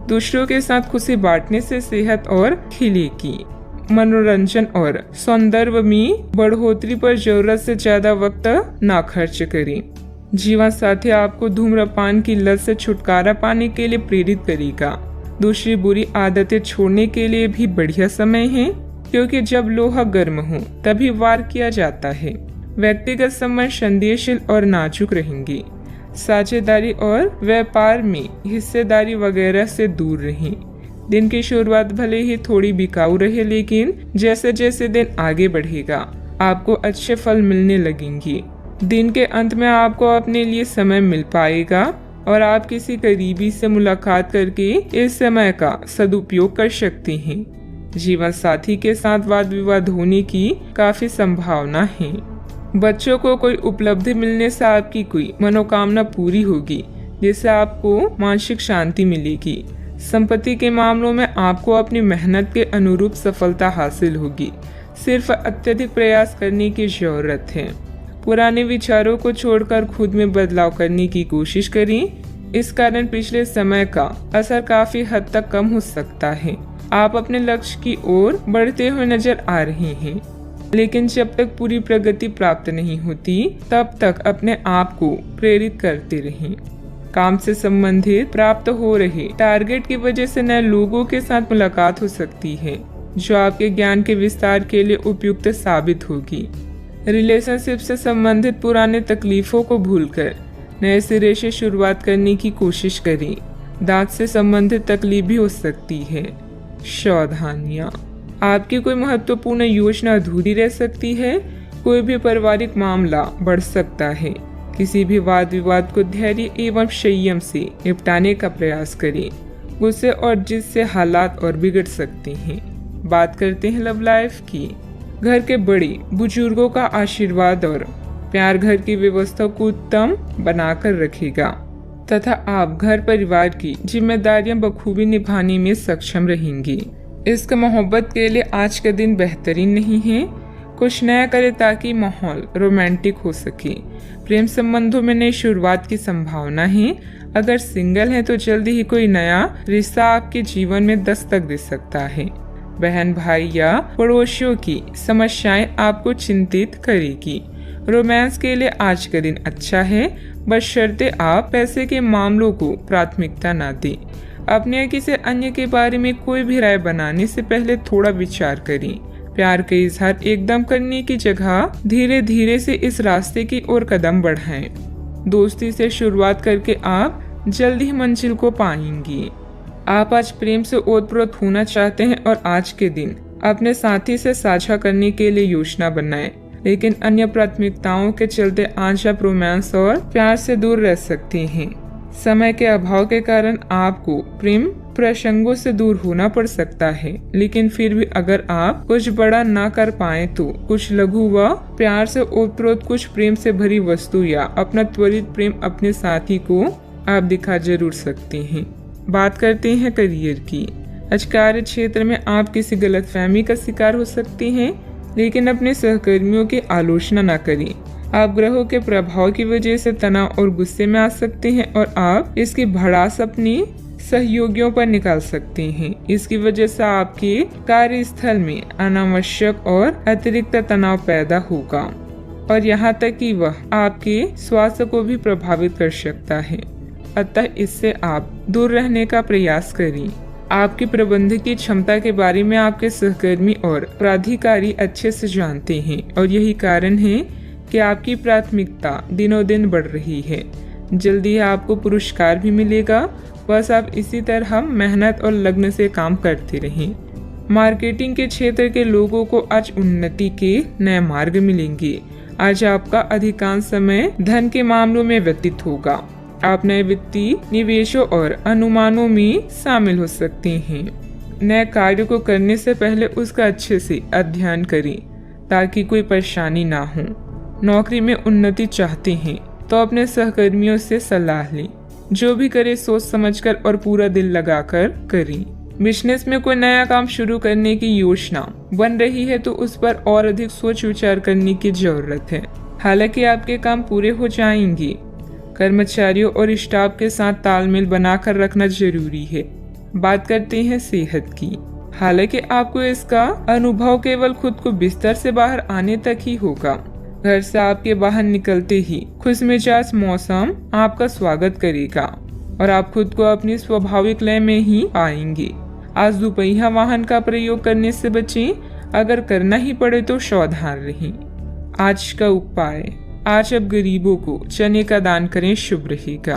Speaker 1: दूसरों के साथ खुशी बांटने से सेहत और खिलेगी। मनोरंजन और सौंदर्य में बढ़ोतरी पर जरूरत से ज्यादा वक्त ना खर्च करें। जीवन साथी आपको धूम्रपान की लत से छुटकारा पाने के लिए प्रेरित करेगा। दूसरी बुरी आदतें छोड़ने के लिए भी बढ़िया समय है, क्योंकि जब लोहा गर्म हो तभी वार किया जाता है। व्यक्तिगत संबंध संदेहशील और नाजुक रहेंगे। साझेदारी और व्यापार में हिस्सेदारी वगैरह से दूर रहें। दिन की शुरुआत भले ही थोड़ी बिकाऊ रहे, लेकिन जैसे जैसे दिन आगे बढ़ेगा आपको अच्छे फल मिलने लगेंगे। दिन के अंत में आपको अपने लिए समय मिल पाएगा और आप किसी करीबी से मुलाकात करके इस समय का सदुपयोग कर सकते हैं। जीवन साथी के साथ वाद विवाद होने की काफी संभावना है। बच्चों को कोई उपलब्धि मिलने से आपकी कोई मनोकामना पूरी होगी, जिससे आपको मानसिक शांति मिलेगी। संपत्ति के मामलों में आपको अपनी मेहनत के अनुरूप सफलता हासिल होगी। सिर्फ अत्यधिक प्रयास करने की जरूरत है। पुराने विचारों को छोड़कर खुद में बदलाव करने की कोशिश करें। इस कारण पिछले समय का असर काफी हद तक कम हो सकता है। आप अपने लक्ष्य की ओर बढ़ते हुए नजर आ रहे हैं, लेकिन जब तक पूरी प्रगति प्राप्त नहीं होती तब तक अपने आप को प्रेरित करते रहें। काम से संबंधित प्राप्त हो रहे टारगेट की वजह से नए लोगों के साथ मुलाकात हो सकती है। जो आपके ज्ञान के विस्तार के लिए उपयुक्त साबित होगी। रिलेशनशिप से संबंधित पुराने तकलीफों को भूलकर नए सिरे से शुरुआत करने की कोशिश करें। दांत से संबंधित तकलीफ भी हो सकती है। सावधानियां, आपकी कोई महत्वपूर्ण योजना अधूरी रह सकती है। कोई भी पारिवारिक मामला बढ़ सकता है। किसी भी वाद विवाद को धैर्य एवं संयम से निपटाने का प्रयास करें। गुस्से और जिद से हालात और बिगड़ सकते हैं। बात करते हैं लव लाइफ की। घर के बड़े बुजुर्गों का आशीर्वाद और प्यार घर की व्यवस्था को उत्तम बनाकर रखेगा तथा आप घर परिवार की जिम्मेदारियां बखूबी निभाने में सक्षम रहेंगी। इश्क मोहब्बत के लिए आज का दिन बेहतरीन नहीं है। कुछ नया करें ताकि माहौल रोमांटिक हो सके। प्रेम संबंधों में नई शुरुआत की संभावना है। अगर सिंगल हैं तो जल्दी ही कोई नया रिश्ता आपके जीवन में दस्तक दे सकता है। बहन भाई या पड़ोसियों की समस्याएं आपको चिंतित करेगी। रोमांस के लिए आज का दिन अच्छा है, बशर्ते आप पैसे के मामलों को प्राथमिकता न दें। अपने या किसी अन्य के बारे में कोई भी राय बनाने से पहले थोड़ा विचार करें। प्यार का इजहार एकदम करने की जगह धीरे धीरे से इस रास्ते की ओर कदम बढ़ाएं। दोस्ती से शुरुआत करके आप जल्द ही मंजिल को पाएंगी। आप आज प्रेम से ओतप्रोत होना चाहते हैं और आज के दिन अपने साथी से साझा करने के लिए योजना बनाएं। लेकिन अन्य प्राथमिकताओं के चलते आज आप रोमांस और प्यार से दूर रह सकते हैं। समय के अभाव के कारण आपको प्रेम प्रसंगों से दूर होना पड़ सकता है। लेकिन फिर भी अगर आप कुछ बड़ा ना कर पाए तो कुछ लघु व प्यार से ओतप्रोत कुछ प्रेम से भरी वस्तु या अपना त्वरित प्रेम अपने साथी को आप दिखा जरूर सकते हैं। बात करते हैं करियर की। आज कार्य क्षेत्र में आप किसी गलतफहमी का शिकार हो सकते हैं, लेकिन अपने सहकर्मियों की आलोचना न करें। आप ग्रहों के प्रभाव की वजह से तनाव और गुस्से में आ सकते हैं और आप इसकी भड़ास अपने सहयोगियों पर निकाल सकते हैं। इसकी वजह से आपके कार्यस्थल में अनावश्यक और अतिरिक्त तनाव पैदा होगा और यहाँ तक कि वह आपके स्वास्थ्य को भी प्रभावित कर सकता है। अतः इससे आप दूर रहने का प्रयास करें। आपकी प्रबंधकीय क्षमता के बारे में आपके सहकर्मी और प्राधिकारी अच्छे से जानते हैं और यही कारण है कि आपकी प्राथमिकता दिनों दिन बढ़ रही है। जल्दी आपको पुरस्कार भी मिलेगा। बस आप इसी तरह मेहनत और लगन से काम करते रहें। मार्केटिंग के क्षेत्र के लोगों को आज उन्नति के नए मार्ग मिलेंगे। आज आपका अधिकांश समय धन के मामलों में व्यतीत होगा। आप नए वित्तीय निवेशों और अनुमानों में शामिल हो सकते हैं। नए कार्य को करने से पहले उसका अच्छे से अध्ययन करें ताकि कोई परेशानी ना हो। नौकरी में उन्नति चाहते हैं तो अपने सहकर्मियों से सलाह लें। जो भी करे सोच समझकर और पूरा दिल लगाकर करें। बिजनेस में कोई नया काम शुरू करने की योजना बन रही है तो उस पर और अधिक सोच विचार करने की जरूरत है। हालांकि आपके काम पूरे हो जाएंगे। कर्मचारियों और स्टाफ के साथ तालमेल बनाकर रखना जरूरी है। बात करते हैं सेहत की। हालांकि आपको इसका अनुभव केवल खुद को बिस्तर से बाहर आने तक ही होगा। घर से आपके बाहर निकलते ही खुशमिजाज मौसम आपका स्वागत करेगा और आप खुद को अपनी स्वाभाविक लय में ही पाएंगे। आज दुपहिया वाहन का प्रयोग करने से बचें। अगर करना ही पड़े तो सावधान रहें। आज का उपाय, आज अब गरीबों को चने का दान करें, शुभ रहेगा।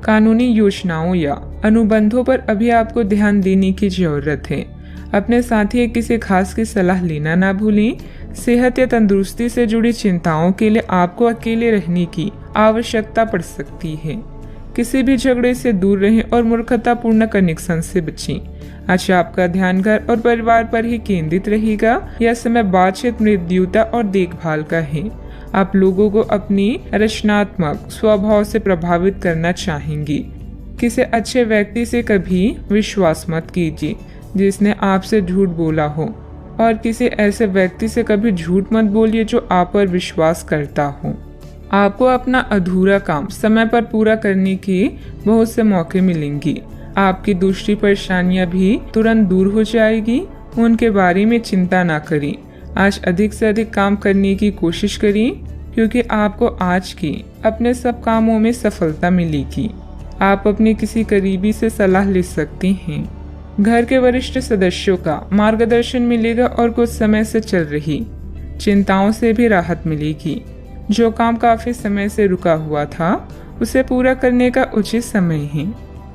Speaker 1: कानूनी योजनाओं या अनुबंधों पर अभी आपको ध्यान देने की जरूरत है। अपने साथी या किसी खास की सलाह लेना ना भूलें। सेहत या तंदुरुस्ती से जुड़ी चिंताओं के लिए आपको अकेले रहने की आवश्यकता पड़ सकती है। किसी भी झगड़े से दूर रहें और मूर्खतापूर्ण कनेक्शन से बचें। आज आपका ध्यान घर और परिवार पर ही केंद्रित रहेगा। यह समय बातचीत, मृदुता और देखभाल का है। आप लोगों को अपनी रचनात्मक स्वभाव से प्रभावित करना चाहेंगे। किसी अच्छे व्यक्ति से कभी विश्वास मत कीजिए जिसने आपसे झूठ बोला हो, और किसी ऐसे व्यक्ति से कभी झूठ मत बोलिए जो आप पर विश्वास करता हो। आपको अपना अधूरा काम समय पर पूरा करने के बहुत से मौके मिलेंगे। आपकी दूसरी परेशानियां भी तुरंत दूर हो जाएगी। उनके बारे में चिंता ना करें। आज अधिक से अधिक काम करने की कोशिश करें क्योंकि आपको आज के अपने सब कामों में सफलता मिलेगी। आप अपने किसी करीबी से सलाह ले सकते हैं। घर के वरिष्ठ सदस्यों का मार्गदर्शन मिलेगा और कुछ समय से चल रही चिंताओं से भी राहत मिलेगी। जो काम काफी समय से रुका हुआ था उसे पूरा करने का उचित समय है।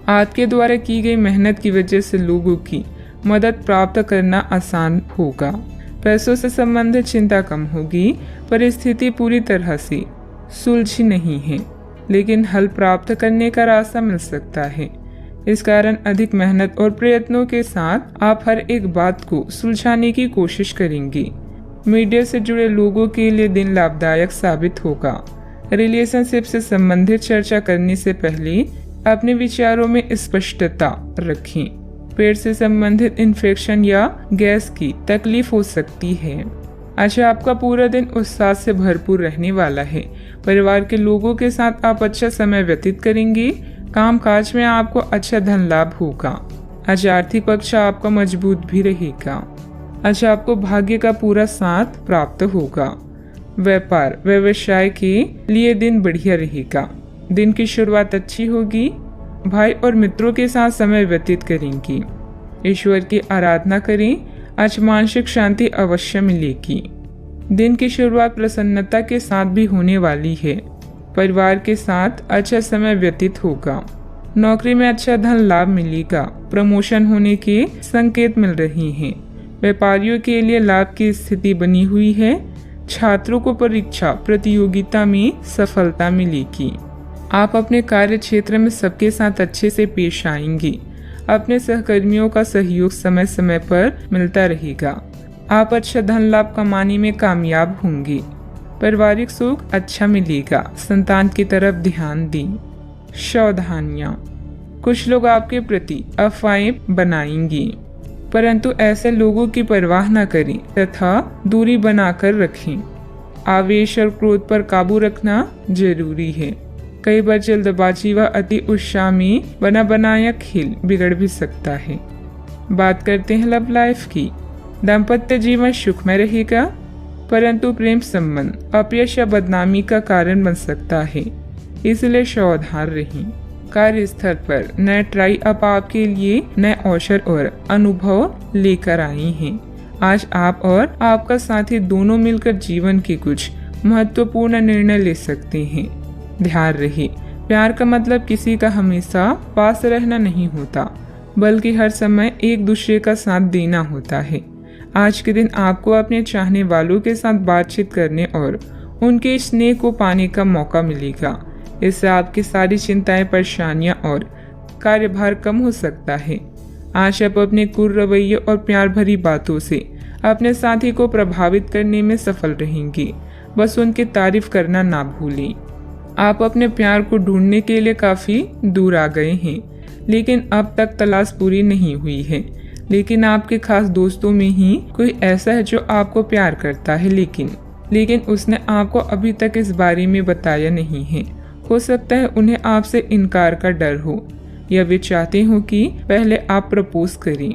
Speaker 1: आपके द्वारा की गई मेहनत की वजह से लोगों की मदद प्राप्त करना आसान होगा। पैसों से संबंधित चिंता कम होगी। परिस्थिति पूरी तरह से सुलझी नहीं है, लेकिन हल प्राप्त करने का रास्ता मिल सकता है। इस कारण अधिक मेहनत और प्रयत्नों के साथ आप हर एक बात को सुलझाने की कोशिश करेंगे। मीडिया से जुड़े लोगों के लिए दिन लाभदायक साबित होगा। रिलेशनशिप से संबंधित चर्चा करने से पहले अपने विचारों में स्पष्टता रखें। पेट से संबंधित इन्फेक्शन या गैस की तकलीफ हो सकती है। अच्छा, आपका पूरा दिन उत्साह से भरपूर रहने वाला है। परिवार के लोगों के साथ आप अच्छा समय व्यतीत करेंगे। काम काज में आपको अच्छा धन लाभ होगा। आज आर्थिक पक्ष आपका मजबूत भी रहेगा। अच्छा, आपको भाग्य का पूरा साथ प्राप्त होगा। व्यापार व्यवसाय के लिए दिन बढ़िया रहेगा। दिन की शुरुआत अच्छी होगी। भाई और मित्रों के साथ समय व्यतीत करेंगी। ईश्वर की आराधना करें। आज मानसिक शांति अवश्य मिलेगी। दिन की शुरुआत प्रसन्नता के साथ भी होने वाली है। परिवार के साथ अच्छा समय व्यतीत होगा। नौकरी में अच्छा धन लाभ मिलेगा। प्रमोशन होने के संकेत मिल रहे हैं। व्यापारियों के लिए लाभ की स्थिति बनी हुई है। छात्रों को परीक्षा प्रतियोगिता में सफलता मिलेगी। आप अपने कार्य क्षेत्र में सबके साथ अच्छे से पेश आएंगे। अपने सहकर्मियों का सहयोग समय समय पर मिलता रहेगा। आप अच्छा धन लाभ कमाने में कामयाब होंगे। पारिवारिक सुख अच्छा मिलेगा। संतान की तरफ ध्यान दें। सावधानियां, कुछ लोग आपके प्रति अफवाहें बनाएंगे, परंतु ऐसे लोगों की परवाह न करें तथा दूरी बनाकर रखें। आवेश और क्रोध पर काबू रखना जरूरी है। कई बार जल्दबाजी व अति उत्साह में बना बनाया खेल बिगड़ भी सकता है। बात करते हैं लव लाइफ की। दाम्पत्य जीवन सुखमय रहेगा, परंतु प्रेम संबंध अपयश या बदनामी का कारण बन सकता है, इसलिए सावधान रहें। कार्यस्थल पर नए ट्राई अप आपके लिए नए अवसर और अनुभव लेकर आई हैं। आज आप और आपका साथी दोनों मिलकर जीवन के कुछ महत्वपूर्ण निर्णय ले सकते हैं। ध्यान रहे, प्यार का मतलब किसी का हमेशा पास रहना नहीं होता, बल्कि हर समय एक दूसरे का साथ देना होता है। आज के दिन आपको अपने चाहने वालों के साथ बातचीत करने और उनके स्नेह को पाने का मौका मिलेगा। इससे आपकी सारी चिंताएं, परेशानियां और कार्यभार कम हो सकता है। आज आप अपने कुल रवैये और प्यार भरी बातों से अपने साथी को प्रभावित करने में सफल रहेंगे। बस उनकी तारीफ करना ना भूलें। आप अपने प्यार को ढूंढने के लिए काफी दूर आ गए हैं, लेकिन अब तक तलाश पूरी नहीं हुई है। लेकिन आपके खास दोस्तों में ही कोई ऐसा है जो आपको प्यार करता है, लेकिन उसने आपको अभी तक इस बारे में बताया नहीं है। हो सकता है उन्हें आपसे इनकार का डर हो, या वे चाहते हो कि पहले आप प्रपोज करें।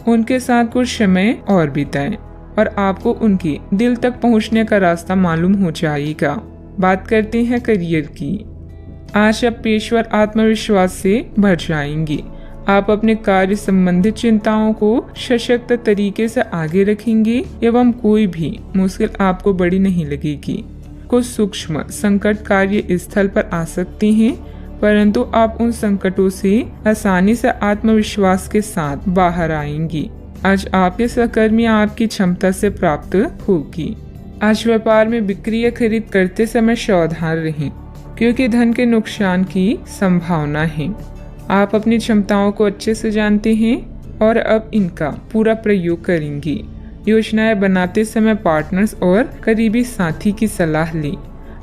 Speaker 1: उनके साथ कुछ समय और बिताएं और आपको उनके दिल तक पहुंचने का रास्ता मालूम हो जाएगा। बात करते हैं करियर की। आज आप पेशेवर आत्मविश्वास से भर जाएंगे। आप अपने कार्य संबंधित चिंताओं को सशक्त तरीके से आगे रखेंगे एवं कोई भी मुश्किल आपको बड़ी नहीं लगेगी। कुछ सूक्ष्म संकट कार्य स्थल पर आ सकते हैं, परंतु आप उन संकटों से आसानी से आत्मविश्वास के साथ बाहर आएंगी। आज आपके सहकर्मी आपकी क्षमता से प्राप्त होगी। आज व्यापार में बिक्री या खरीद करते समय सावधान रहें, क्योंकि धन के नुकसान की संभावना है। आप अपनी क्षमताओं को अच्छे से जानते हैं और अब इनका पूरा प्रयोग करेंगे। योजनाएं बनाते समय पार्टनर्स और करीबी साथी की सलाह लें।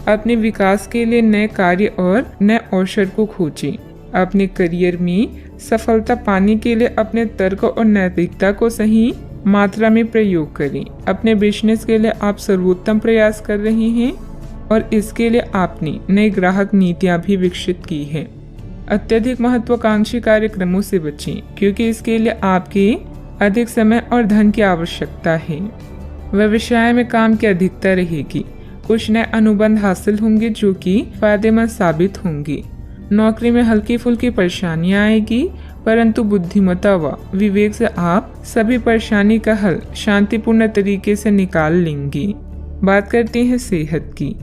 Speaker 1: अपने विकास के लिए नए कार्य और नए अवसर को खोजें। अपने करियर में सफलता पाने के लिए अपने तर्क और नैतिकता को सही मात्रा में प्रयोग करें। अपने बिजनेस के लिए आप सर्वोत्तम प्रयास कर रहे हैं और इसके लिए आपने नई ग्राहक नीतियां भी विकसित की है। अत्यधिक महत्वाकांक्षी कार्यक्रमों से बचें, क्योंकि इसके लिए आपके अधिक समय और धन की आवश्यकता है। व्यवसाय में काम की अधिकता रहेगी। कुछ नए अनुबंध हासिल होंगे जो कि फायदेमंद साबित होंगे। नौकरी में हल्की फुल्की परेशानियां आएगी। परंतु बुद्धिमत्ता व विवेक से आप सभी परेशानी का हल शांतिपूर्ण तरीके से निकाल लेंगे। बात करते हैं सेहत की।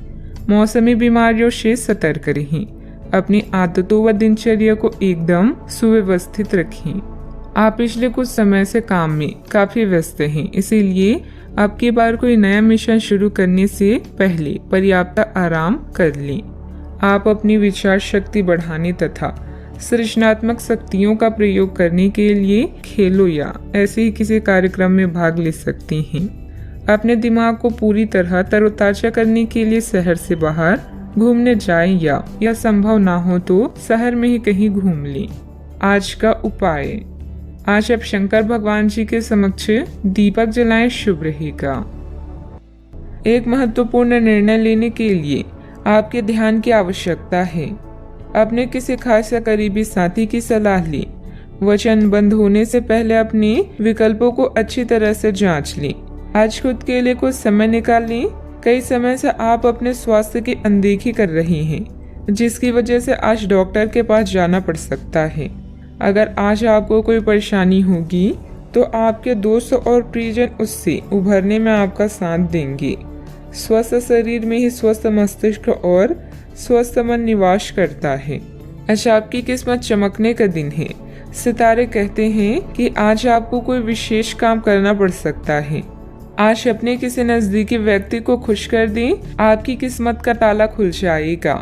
Speaker 1: मौसमी बीमारियों से सतर्क रहें। अपनी आदतों व दिनचर्या को एकदम सुव्यवस्थित रखें। आप पिछले कुछ समय से काम में काफी व्यस्त हैं, इसीलिए अब की बार कोई नया मिशन शुरू करने से पहले पर्याप्त आराम कर लें। आप अपनी विचार शक्ति बढ़ाने तथा सृजनात्मक शक्तियों का प्रयोग करने के लिए खेलों या ऐसे ही किसी कार्यक्रम में भाग ले सकते हैं। अपने दिमाग को पूरी तरह तरोताजा करने के लिए शहर से बाहर घूमने जाएं या संभव ना हो तो शहर में ही कहीं घूम लें। आज का उपाय, आज आप शंकर भगवान जी के समक्ष दीपक जलाएं, शुभ रहेगा। एक महत्वपूर्ण निर्णय लेने के लिए आपके ध्यान की आवश्यकता है। अपने किसी खास या करीबी साथी की सलाह लें। वचनबद्ध होने से पहले अपने विकल्पों को अच्छी तरह से जांच लें। आज खुद के लिए कुछ समय निकालें। कई समय से आप अपने स्वास्थ्य की अनदेखी कर रहे हैं, जिसकी वजह से आज डॉक्टर के पास जाना पड़ सकता है। अगर आज आपको कोई परेशानी होगी तो आपके दोस्त और प्रियजन उससे उभरने में आपका साथ देंगे। स्वस्थ शरीर में ही स्वस्थ मस्तिष्क और स्वस्थ मन निवास करता है। आज आपकी किस्मत चमकने का दिन है। सितारे कहते हैं कि आज आपको कोई विशेष काम करना पड़ सकता है। आज अपने किसी नजदीकी व्यक्ति को खुश कर दें, आपकी किस्मत का ताला खुल जाएगा।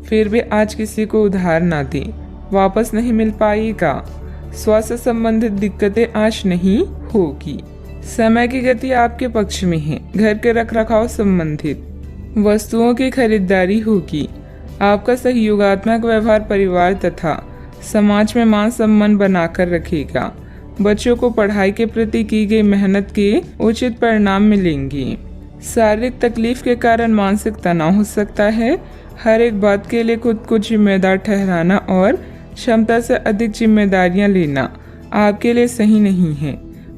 Speaker 1: फिर भी आज किसी को उधार ना दें, वापस नहीं मिल पाएगा। स्वास्थ्य संबंधित दिक्कतें आज नहीं होगी। समय की गति आपके पक्ष में है। घर के रखरखाव संबंधित वस्तुओं की खरीदारी होगी। आपका सहयोगात्मक व्यवहार परिवार तथा समाज में मान सम्मान बनाकर रखेगा। बच्चों को पढ़ाई के प्रति की गई मेहनत के उचित परिणाम मिलेंगे। शारीरिक तकलीफ के कारण मानसिक तनाव हो सकता है। हर एक बात के लिए खुद को जिम्मेदार ठहराना और क्षमता से अधिक जिम्मेदारियां लेना आपके लिए सही नहीं है।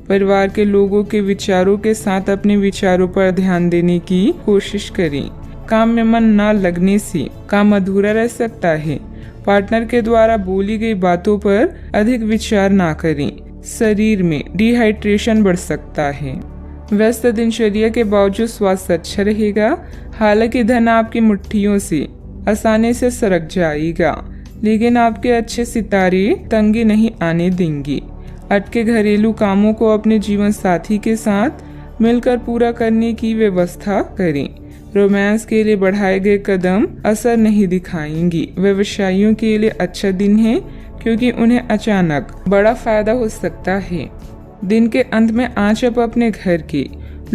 Speaker 1: परिवार के लोगों के विचारों के साथ अपने विचारों पर ध्यान देने की कोशिश करें। काम में मन न लगने से काम अधूरा रह सकता है। पार्टनर के द्वारा बोली गई बातों पर अधिक विचार ना करें। शरीर में डिहाइड्रेशन बढ़ सकता है। व्यस्त दिनचर्या के बावजूद स्वास्थ्य अच्छा रहेगा। हालांकि धन आपकी मुट्ठियों से आसानी से सरक जाएगा, लेकिन आपके अच्छे सितारे तंगी नहीं आने देंगे। अटके घरेलू कामों को अपने जीवन साथी के साथ मिलकर पूरा करने की व्यवस्था करें। रोमांस के लिए बढ़ाए गए कदम असर नहीं दिखाएंगे। व्यवसायियों के लिए अच्छा दिन है, क्योंकि उन्हें अचानक बड़ा फायदा हो सकता है। दिन के अंत में आज आप अपने घर के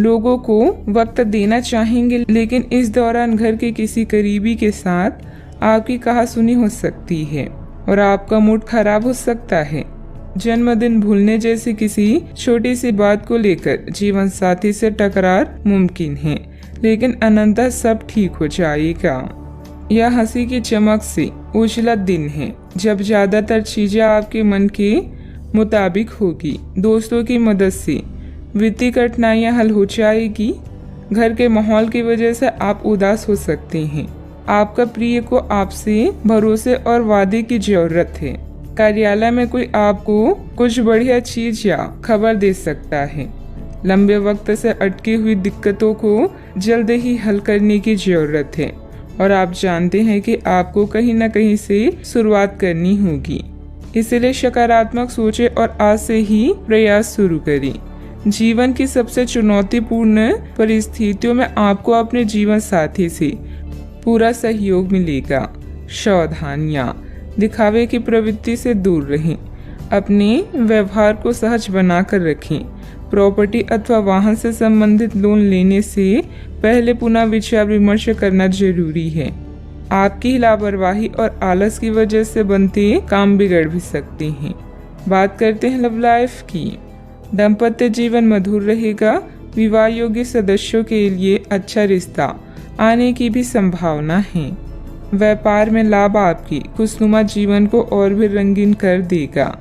Speaker 1: लोगों को वक्त देना चाहेंगे, लेकिन इस दौरान घर के किसी करीबी के साथ आपकी कहासुनी हो सकती है और आपका मूड खराब हो सकता है। जन्मदिन भूलने जैसी किसी छोटी सी बात को लेकर जीवन साथी से टकरार मुमकिन है, लेकिन अनंतः सब ठीक हो जाएगा। यह हंसी की चमक से उजला दिन है, जब ज्यादातर चीजें आपके मन के मुताबिक होगी। दोस्तों की मदद से वित्तीय कठिनाइयां हल हो जाएगी। घर के माहौल की वजह से आप उदास हो सकते हैं। आपका प्रिय को आपसे भरोसे और वादे की जरूरत है। कार्यालय में कोई आपको कुछ बढ़िया चीज या खबर दे सकता है। लंबे वक्त से अटकी हुई दिक्कतों को जल्द ही हल करने की जरूरत है और आप जानते हैं कि आपको कहीं न कहीं से शुरुआत करनी होगी। इसलिए सकारात्मक सोचें और आज से ही प्रयास शुरू करें। जीवन की सबसे चुनौतीपूर्ण परिस्थितियों में आपको अपने जीवन साथी से पूरा सहयोग मिलेगा। सावधानियां, दिखावे की प्रवृत्ति से दूर रहें। अपने व्यवहार को सहज बनाकर रखें। प्रॉपर्टी अथवा वाहन से संबंधित लोन लेने से पहले पुनः विचार विमर्श करना जरूरी है। आपकी लापरवाही और आलस की वजह से बनते काम बिगड़ भी सकते हैं। बात करते हैं लव लाइफ की। दाम्पत्य जीवन मधुर रहेगा। विवाह योग्य सदस्यों के लिए अच्छा रिश्ता आने की भी संभावना है। व्यापार में लाभ आपकी खुशनुमा जीवन को और भी रंगीन कर देगा।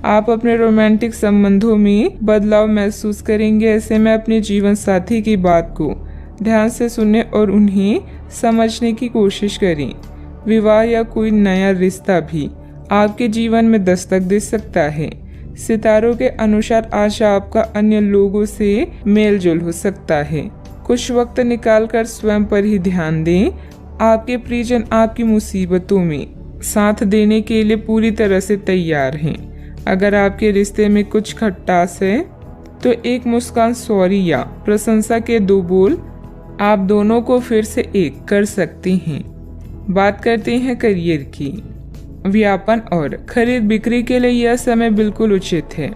Speaker 1: आप अपने रोमांटिक संबंधों में बदलाव महसूस करेंगे। ऐसे में अपने जीवन साथी की बात को ध्यान से सुनने और उन्हें समझने की कोशिश करें। विवाह या कोई नया रिश्ता भी आपके जीवन में दस्तक दे सकता है। सितारों के अनुसार आज आपका अन्य लोगों से मेल जोल हो सकता है। कुछ वक्त निकालकर स्वयं पर ही ध्यान दें। आपके प्रियजन आपकी मुसीबतों में साथ देने के लिए पूरी तरह से तैयार हैं। अगर आपके रिश्ते में कुछ खटास है तो एक मुस्कान, सॉरी या प्रशंसा के 2 बोल आप दोनों को फिर से एक कर सकते हैं। बात करते हैं करियर की। व्यापार और खरीद बिक्री के लिए यह समय बिल्कुल उचित है।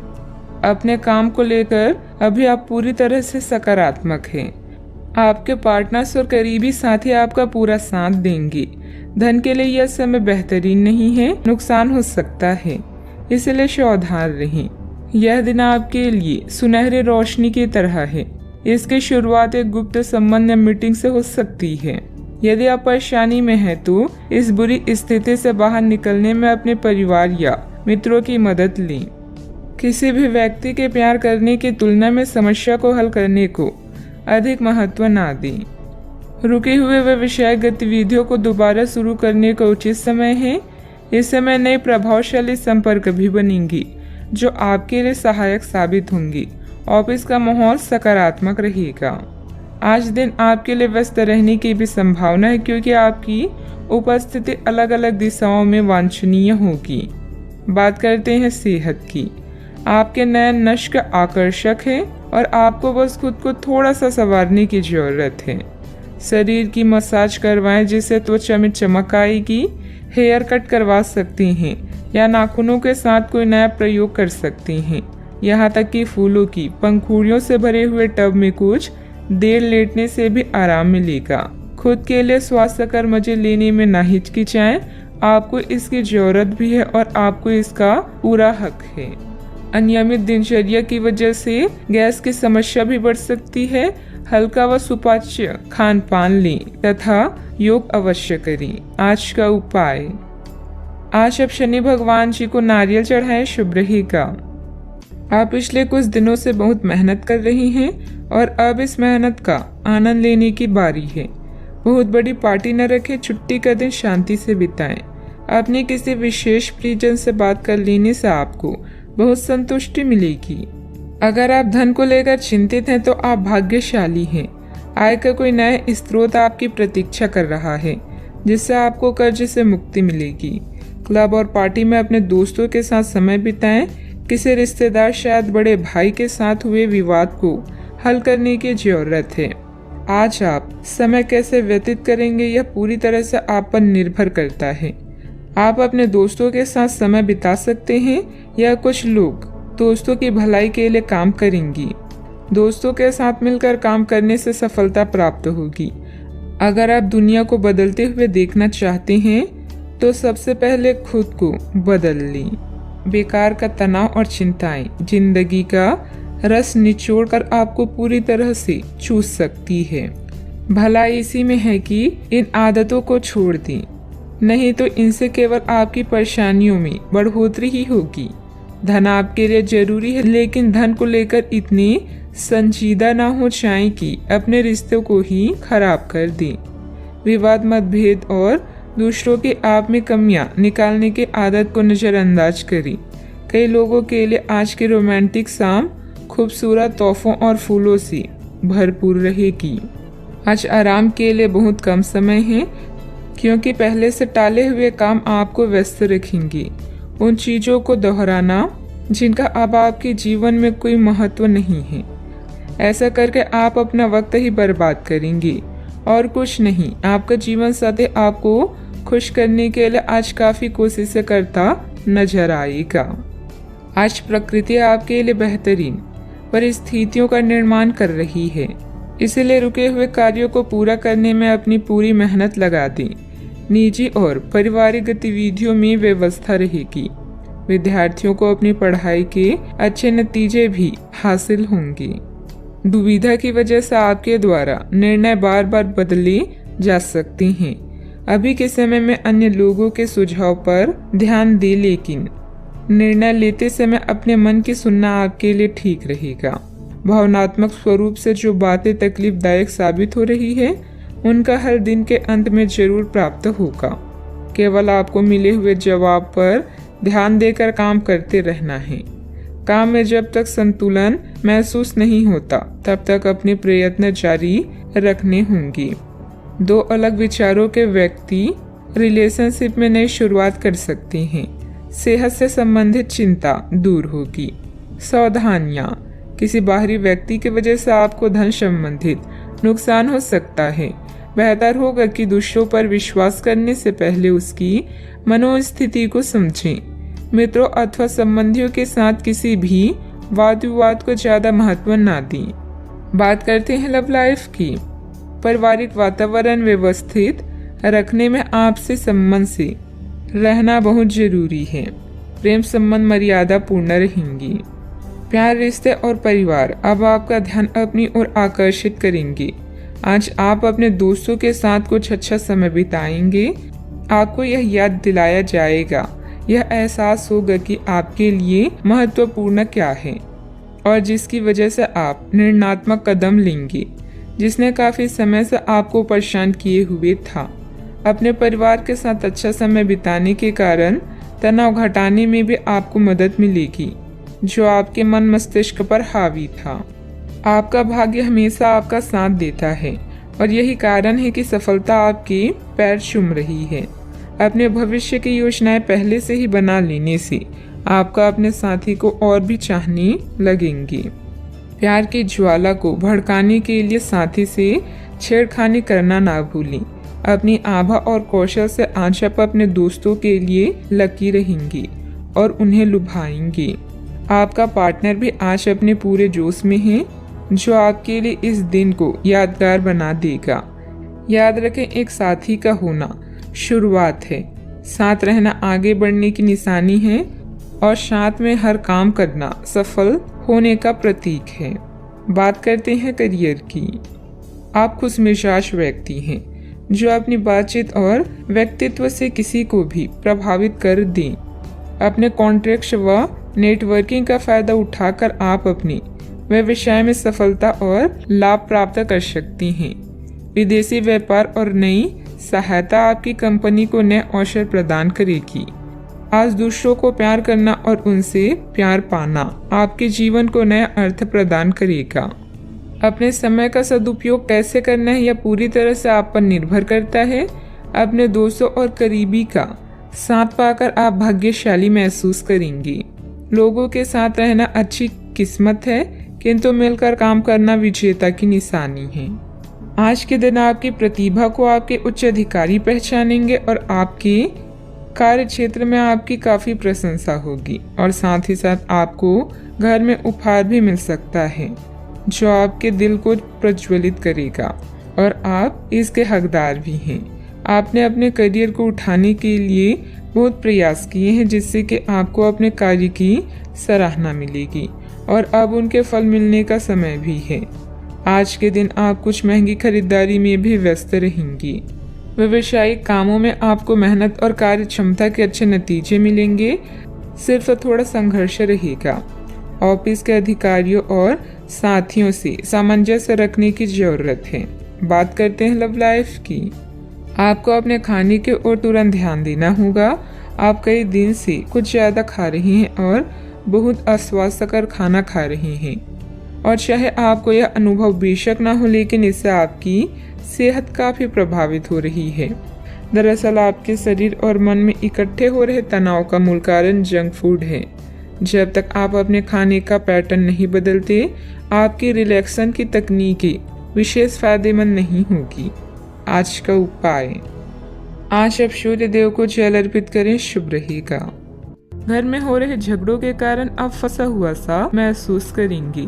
Speaker 1: अपने काम को लेकर अभी आप पूरी तरह से सकारात्मक हैं। आपके पार्टनर्स और करीबी साथी आपका पूरा साथ देंगे। धन के लिए यह समय बेहतरीन नहीं है, नुकसान हो सकता है, इसलिए सावधान रहें। यह दिन आपके लिए सुनहरी रोशनी की तरह है। इसकी शुरुआत एक गुप्त संबंध या मीटिंग से हो सकती है। यदि आप परेशानी में हैं तो इस बुरी स्थिति से बाहर निकलने में अपने परिवार या मित्रों की मदद लें। किसी भी व्यक्ति के प्यार करने की तुलना में समस्या को हल करने को अधिक महत्व ना दें। रुके हुए वे विषयक गतिविधियों को दोबारा शुरू करने का उचित समय है। इस समय नए प्रभावशाली संपर्क भी बनेंगी जो आपके लिए सहायक साबित होंगी। ऑफिस का माहौल सकारात्मक रहेगा। आज दिन आपके लिए व्यस्त रहने की भी संभावना है क्योंकि आपकी उपस्थिति अलग अलग दिशाओं में वांछनीय होगी। बात करते हैं सेहत की। आपके नयन नश्क आकर्षक है और आपको बस खुद को थोड़ा सा संवारने की जरूरत है। शरीर की मसाज करवाएं जिससे त्वचा में चमक आएगी। हेयर कट करवा सकते हैं या नाखूनों के साथ कोई नया प्रयोग कर सकते हैं। यहाँ तक कि फूलों की पंखुड़ियों से भरे हुए टब में कुछ देर लेटने से भी आराम मिलेगा। खुद के लिए स्वास्थ्यकर मजे लेने में ना हिचकिचाएं। आपको इसकी जरूरत भी है और आपको इसका पूरा हक है। अनियमित दिनचर्या की वजह से गैस की समस्या भी बढ़ सकती है। हल्का व सुपाच्य खान पान लें तथा योग अवश्य करें। आज का उपाय, आज आप शनि भगवान जी को नारियल चढ़ाएं, शुभ रहेगा। आप पिछले कुछ दिनों से बहुत मेहनत कर रही हैं और अब इस मेहनत का आनंद लेने की बारी है। बहुत बड़ी पार्टी न रखें, छुट्टी का दिन शांति से बिताएं। अपने किसी विशेष प्रियजन से बात कर लेने से आपको बहुत संतुष्टि मिलेगी। अगर आप धन को लेकर चिंतित हैं तो आप भाग्यशाली हैं। आय का कोई नया स्रोत आपकी प्रतीक्षा कर रहा है जिससे आपको कर्ज से मुक्ति मिलेगी। क्लब और पार्टी में अपने दोस्तों के साथ समय बिताएं। किसी रिश्तेदार, शायद बड़े भाई के साथ हुए विवाद को हल करने की जरूरत है। आज आप समय कैसे व्यतीत करेंगे यह पूरी तरह से आप पर निर्भर करता है। आप अपने दोस्तों के साथ समय बिता सकते हैं या कुछ लोग दोस्तों की भलाई के लिए काम करेंगी। दोस्तों के साथ मिलकर काम करने से सफलता प्राप्त होगी। अगर आप दुनिया को बदलते हुए देखना चाहते हैं तो सबसे पहले खुद को बदल लें। बेकार का तनाव और चिंताएं जिंदगी का रस निचोड़कर आपको पूरी तरह से चूस सकती है। भलाई इसी में है कि इन आदतों को छोड़ दें, नहीं तो इनसे केवल आपकी परेशानियों में बढ़ोतरी ही होगी। धन आपके लिए जरूरी है, लेकिन धन को लेकर इतनी संजीदा ना हो जाएं कि अपने रिश्तों को ही खराब कर दें। विवाद, मतभेद और दूसरों के आप में कमियां निकालने की आदत को नजरअंदाज करें। कई लोगों के लिए आज की रोमांटिक शाम खूबसूरत तोहफों और फूलों से भरपूर रहेगी। आज आराम के लिए बहुत कम समय है क्योंकि पहले से टाले हुए काम आपको व्यस्त रखेंगे। उन चीजों को दोहराना जिनका अब आपके जीवन में कोई महत्व नहीं है। ऐसा करके आप अपना वक्त ही बर्बाद करेंगे और कुछ नहीं। आपका जीवन साथी आपको खुश करने के लिए आज काफी कोशिशें करता नजर आएगा। आज प्रकृति आपके लिए बेहतरीन परिस्थितियों का निर्माण कर रही है, इसलिए रुके हुए कार्यों को पूरा करने में अपनी पूरी मेहनत लगा दें। निजी और पारिवारिक गतिविधियों में व्यवस्था रहेगी। विद्यार्थियों को अपनी पढ़ाई के अच्छे नतीजे भी हासिल होंगे। दुविधा की वजह से आपके द्वारा निर्णय बार बार बदले जा सकते हैं। अभी के समय में अन्य लोगों के सुझाव पर ध्यान दें, लेकिन निर्णय लेते समय अपने मन की सुनना आपके लिए ठीक रहेगा। भावनात्मक स्वरूप से जो बातें तकलीफदायक साबित हो रही है उनका हल दिन के अंत में जरूर प्राप्त होगा। केवल आपको मिले हुए जवाब पर ध्यान देकर काम करते रहना है। काम में जब तक संतुलन महसूस नहीं होता तब तक अपने प्रयत्न जारी रखने होंगे। दो अलग विचारों के व्यक्ति रिलेशनशिप में नई शुरुआत कर सकते हैं। सेहत से संबंधित चिंता दूर होगी। सावधानियां, किसी बाहरी व्यक्ति की वजह से आपको धन संबंधित नुकसान हो सकता है। बेहतर होगा कि दूसरों पर विश्वास करने से पहले उसकी मनोस्थिति को समझें। मित्रों अथवा संबंधियों के साथ किसी भी वाद विवाद को ज्यादा महत्व ना दें। बात करते हैं लव लाइफ की। पारिवारिक वातावरण व्यवस्थित रखने में आपसे संबंध से रहना बहुत जरूरी है। प्रेम संबंध मर्यादा पूर्ण रहेंगी। प्यार, रिश्ते और परिवार अब आपका ध्यान अपनी ओर आकर्षित करेंगे। आज आप अपने दोस्तों के साथ कुछ अच्छा समय बिताएंगे। आपको यह याद दिलाया जाएगा, यह एहसास होगा कि आपके लिए महत्वपूर्ण क्या है और जिसकी वजह से आप निर्णयात्मक कदम लेंगे, जिसने काफी समय से आपको परेशान किए हुए था। अपने परिवार के साथ अच्छा समय बिताने के कारण तनाव घटाने में भी आपको मदद मिलेगी जो आपके मन मस्तिष्क पर हावी था। आपका भाग्य हमेशा आपका साथ देता है और यही कारण है कि सफलता आपके पैर चूम रही है। अपने भविष्य की योजनाएं पहले से ही बना लेने से आपका अपने साथी को और भी चाहने लगेंगे। प्यार की ज्वाला को भड़काने के लिए साथी से छेड़खानी करना ना भूलें। अपनी आभा और कौशल से आज आप अपने दोस्तों के लिए लकी रहेंगी और उन्हें लुभाएंगे। आपका पार्टनर भी आज अपने पूरे जोश में है जो आपके लिए इस दिन को यादगार बना देगा। याद रखें, एक साथी का होना शुरुआत है, साथ रहना आगे बढ़ने की निशानी है और साथ में हर काम करना सफल होने का प्रतीक है। बात करते हैं करियर की। आप खुशमिजाज व्यक्ति हैं जो अपनी बातचीत और व्यक्तित्व से किसी को भी प्रभावित कर दें। अपने कॉन्ट्रैक्ट व नेटवर्किंग का फायदा उठाकर आप अपनी व्यवसाय में सफलता और लाभ प्राप्त कर सकती हैं। विदेशी व्यापार और नई सहायता आपकी कंपनी को नए अवसर प्रदान करेगी। आज दूसरों को प्यार करना और उनसे प्यार पाना आपके जीवन को नया अर्थ प्रदान करेगा। अपने समय का सदुपयोग कैसे करना है यह पूरी तरह से आप पर निर्भर करता है। अपने दोस्तों और करीबी का साथ पाकर आप भाग्यशाली महसूस करेंगे। लोगों के साथ रहना अच्छी किस्मत है, किंतु मिलकर काम करना विजेता की निशानी है। आज के दिन आपकी प्रतिभा को आपके उच्च अधिकारी पहचानेंगे और आपके कार्य क्षेत्र में आपकी काफी प्रशंसा होगी और साथ ही साथ आपको घर में उपहार भी मिल सकता है जो आपके दिल को प्रज्वलित करेगा और आप इसके हकदार भी हैं। आपने अपने करियर को उठाने के लिए बहुत प्रयास किए हैं जिससे कि आपको अपने कार्य की सराहना मिलेगी और अब उनके फल मिलने का समय भी है। आज के दिन आप कुछ महंगी खरीदारी में भी व्यस्त रहेंगी। व्यवसायिक कामों में आपको मेहनत और कार्य क्षमता के अच्छे नतीजे मिलेंगे, सिर्फ थोड़ा संघर्ष रहेगा। ऑफिस के अधिकारियों और साथियों से सामंजस्य रखने की जरूरत है। बात करते हैं लव लाइफ की। आपको अपने खाने के ओर तुरंत ध्यान देना होगा। आप कई दिन से कुछ ज्यादा खा रही हैं और बहुत अस्वास्थ्यकर खाना खा रही हैं और चाहे आपको यह अनुभव बेशक ना हो लेकिन इससे आपकी सेहत काफी प्रभावित हो रही है। दरअसल आपके शरीर और मन में इकट्ठे हो रहे तनाव का मूल कारण जंक फूड है। जब तक आप अपने खाने का पैटर्न नहीं बदलते आपकी रिलैक्सेशन की तकनीकें विशेष फायदेमंद नहीं होगी। आज का उपाय, आज आप सूर्य देव को जल अर्पित करें, शुभ रहेगा। घर में हो रहे झगड़ों के कारण आप फंसा हुआ सा महसूस करेंगे।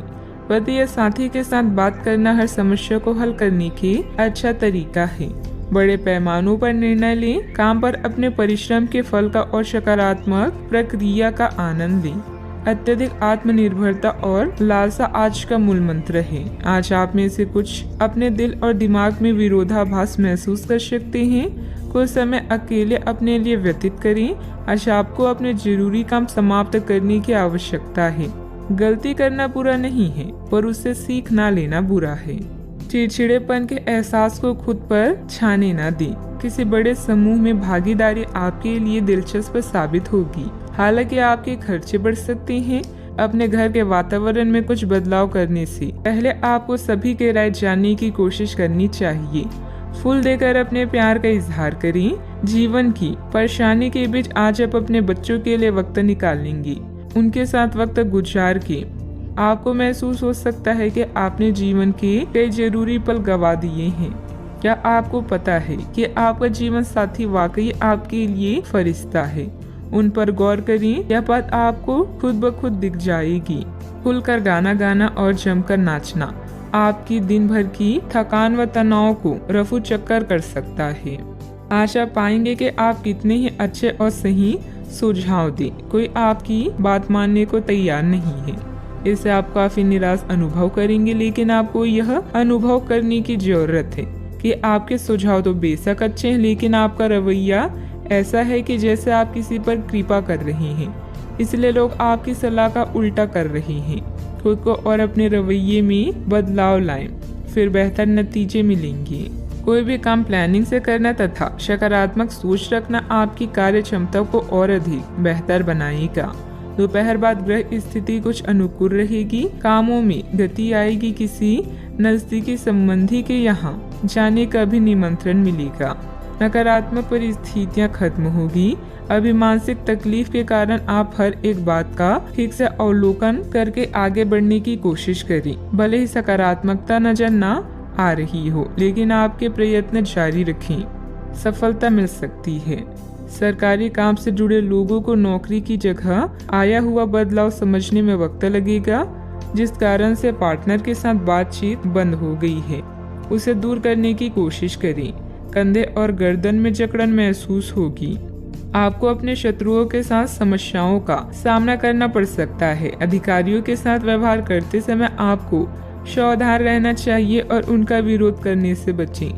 Speaker 1: पति या साथी के साथ बात करना हर समस्या को हल करने की अच्छा तरीका है। बड़े पैमानों पर निर्णय लें, काम पर अपने परिश्रम के फल का और सकारात्मक प्रक्रिया का आनंद लें। अत्यधिक आत्मनिर्भरता और लालसा आज का मूल मंत्र है। आज आप में से कुछ अपने दिल और दिमाग में विरोधाभास महसूस कर सकते हैं। कुछ समय अकेले अपने लिए व्यतीत करें। आज आपको अपने जरूरी काम समाप्त करने की आवश्यकता है। गलती करना बुरा नहीं है, पर उससे सीख ना लेना बुरा है। चिड़चिड़ेपन के एहसास को खुद पर छाने ना दें। किसी बड़े समूह में भागीदारी आपके लिए दिलचस्प साबित होगी। हालांकि आपके खर्चे बढ़ सकते हैं। अपने घर के वातावरण में कुछ बदलाव करने से पहले आपको सभी की राय जानने की कोशिश करनी चाहिए। फूल देकर अपने प्यार का इजहार करें। जीवन की परेशानी के बीच आज आप अपने बच्चों के लिए वक्त निकालेंगे। उनके साथ वक्त गुजार के आपको महसूस हो सकता है कि आपने जीवन के कई जरूरी पल गंवा दिए हैं। क्या आपको पता है कि आपका जीवन साथी वाकई आपके लिए फरिश्ता है? उन पर गौर करें। यह बात आपको खुद ब खुद दिख जाएगी। खुलकर गाना गाना और जमकर नाचना आपकी दिन भर की थकान व तनाव को रफू चक्कर कर सकता है। आज आप पाएंगे कि आप कितने ही अच्छे और सही सुझाव दें, कोई आपकी बात मानने को तैयार नहीं है। इससे आप काफी निराश अनुभव करेंगे, लेकिन आपको यह अनुभव करने की जरूरत है कि आपके सुझाव तो बेशक अच्छे हैं, लेकिन आपका रवैया ऐसा है कि जैसे आप किसी पर कृपा कर रहे हैं, इसलिए लोग आपकी सलाह का उल्टा कर रहे हैं। खुद को और अपने रवैये में बदलाव लाएं, फिर बेहतर नतीजे मिलेंगे। कोई भी काम प्लानिंग से करना तथा सकारात्मक सोच रखना आपकी कार्य क्षमता को और अधिक बेहतर बनाएगा। दोपहर बाद ग्रह स्थिति कुछ अनुकूल रहेगी। कामों में गति आएगी। किसी नजदीकी संबंधी के यहाँ जाने का भी निमंत्रण मिलेगा। नकारात्मक परिस्थितियाँ खत्म होगी। अभी मानसिक तकलीफ के कारण आप हर एक बात का ठीक से अवलोकन करके आगे बढ़ने की कोशिश करें। भले ही सकारात्मकता नजर न आ रही हो, लेकिन आपके प्रयत्न जारी रखें, सफलता मिल सकती है। सरकारी काम से जुड़े लोगों को नौकरी की जगह आया हुआ बदलाव समझने में वक्त लगेगा। जिस कारण से पार्टनर के साथ बातचीत बंद हो गई है, उसे दूर करने की कोशिश करें। कंधे और गर्दन में जकड़न महसूस होगी। आपको अपने शत्रुओं के साथ समस्याओं का सामना करना पड़ सकता है। अधिकारियों के साथ व्यवहार करते समय आपको सावधान रहना चाहिए और उनका विरोध करने से बचें।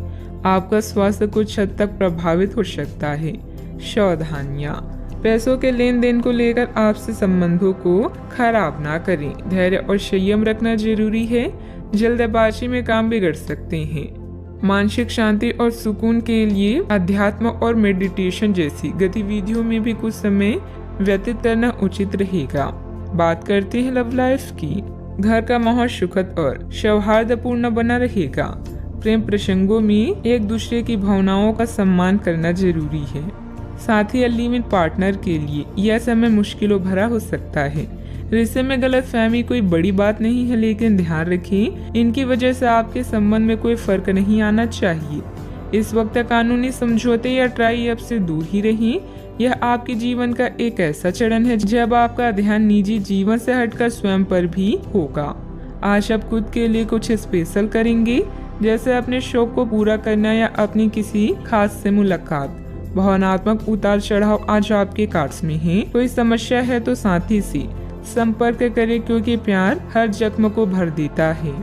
Speaker 1: आपका स्वास्थ्य कुछ हद तक प्रभावित हो सकता है। सावधानियां, पैसों के लेन देन को लेकर आपसे संबंधों को खराब ना करें। धैर्य और संयम रखना जरूरी है। जल्दबाजी में काम बिगड़ सकते हैं। मानसिक शांति और सुकून के लिए अध्यात्म और मेडिटेशन जैसी गतिविधियों में भी कुछ समय व्यतीत करना उचित रहेगा। बात करते हैं लव लाइफ की। घर का माहौल सुखद और सौहार्दपूर्ण बना रहेगा। प्रेम प्रसंगों में एक दूसरे की भावनाओं का सम्मान करना जरूरी है। साथ ही लिव-इन पार्टनर के लिए यह समय मुश्किलों भरा हो सकता है। रिश्ते में गलतफहमी कोई बड़ी बात नहीं है, लेकिन ध्यान रखें, इनकी वजह से आपके संबंध में कोई फर्क नहीं आना चाहिए। इस वक्त कानूनी समझौते या ट्राई अप से दूर ही रहें। यह आपके जीवन का एक ऐसा चरण है जब आपका ध्यान निजी जीवन से हटकर स्वयं पर भी होगा। आज आप खुद के लिए कुछ स्पेशल करेंगे, जैसे अपने शौक को पूरा करना या अपनी किसी खास से मुलाकात। भावनात्मक उतार चढ़ाव आज आपके कार्ड्स में है। कोई समस्या है तो साथी से संपर्क करें, क्योंकि प्यार हर जख्म को भर देता है।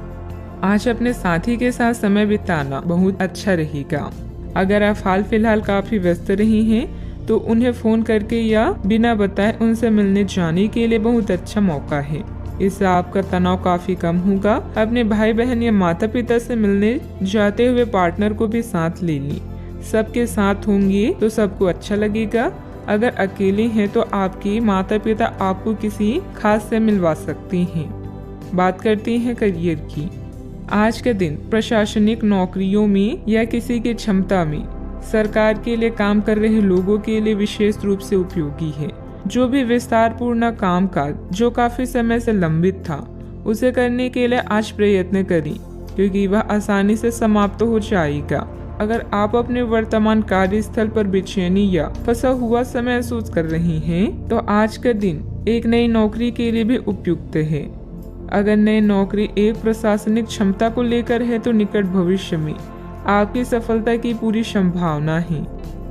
Speaker 1: आज अपने साथी के साथ समय बिताना बहुत अच्छा रहेगा। अगर आप हाल फिलहाल काफी व्यस्त रही हैं, तो उन्हें फोन करके या बिना बताए उनसे मिलने जाने के लिए बहुत अच्छा मौका है। इससे आपका तनाव काफी कम होगा। अपने भाई बहन या माता पिता से मिलने जाते हुए पार्टनर को भी साथ ले लें। सबके साथ होंगे तो सबको अच्छा लगेगा। अगर अकेले हैं तो आपके माता पिता आपको किसी खास से मिलवा सकते हैं। बात करते हैं करियर की। आज के दिन प्रशासनिक नौकरियों में या किसी की क्षमता में सरकार के लिए काम कर रहे लोगों के लिए विशेष रूप से उपयोगी है। जो भी विस्तार पूर्ण कामकाज जो काफी समय से लंबित था, उसे करने के लिए आज प्रयत्न करें, क्योंकि वह आसानी से समाप्त हो जाएगा। अगर आप अपने वर्तमान कार्यस्थल पर बेचैनी या फंसा हुआ समय महसूस कर रही हैं, तो आज का दिन एक नई नौकरी के लिए भी उपयुक्त है। अगर नई नौकरी एक प्रशासनिक क्षमता को लेकर है, तो निकट भविष्य में आपकी सफलता की पूरी संभावना है।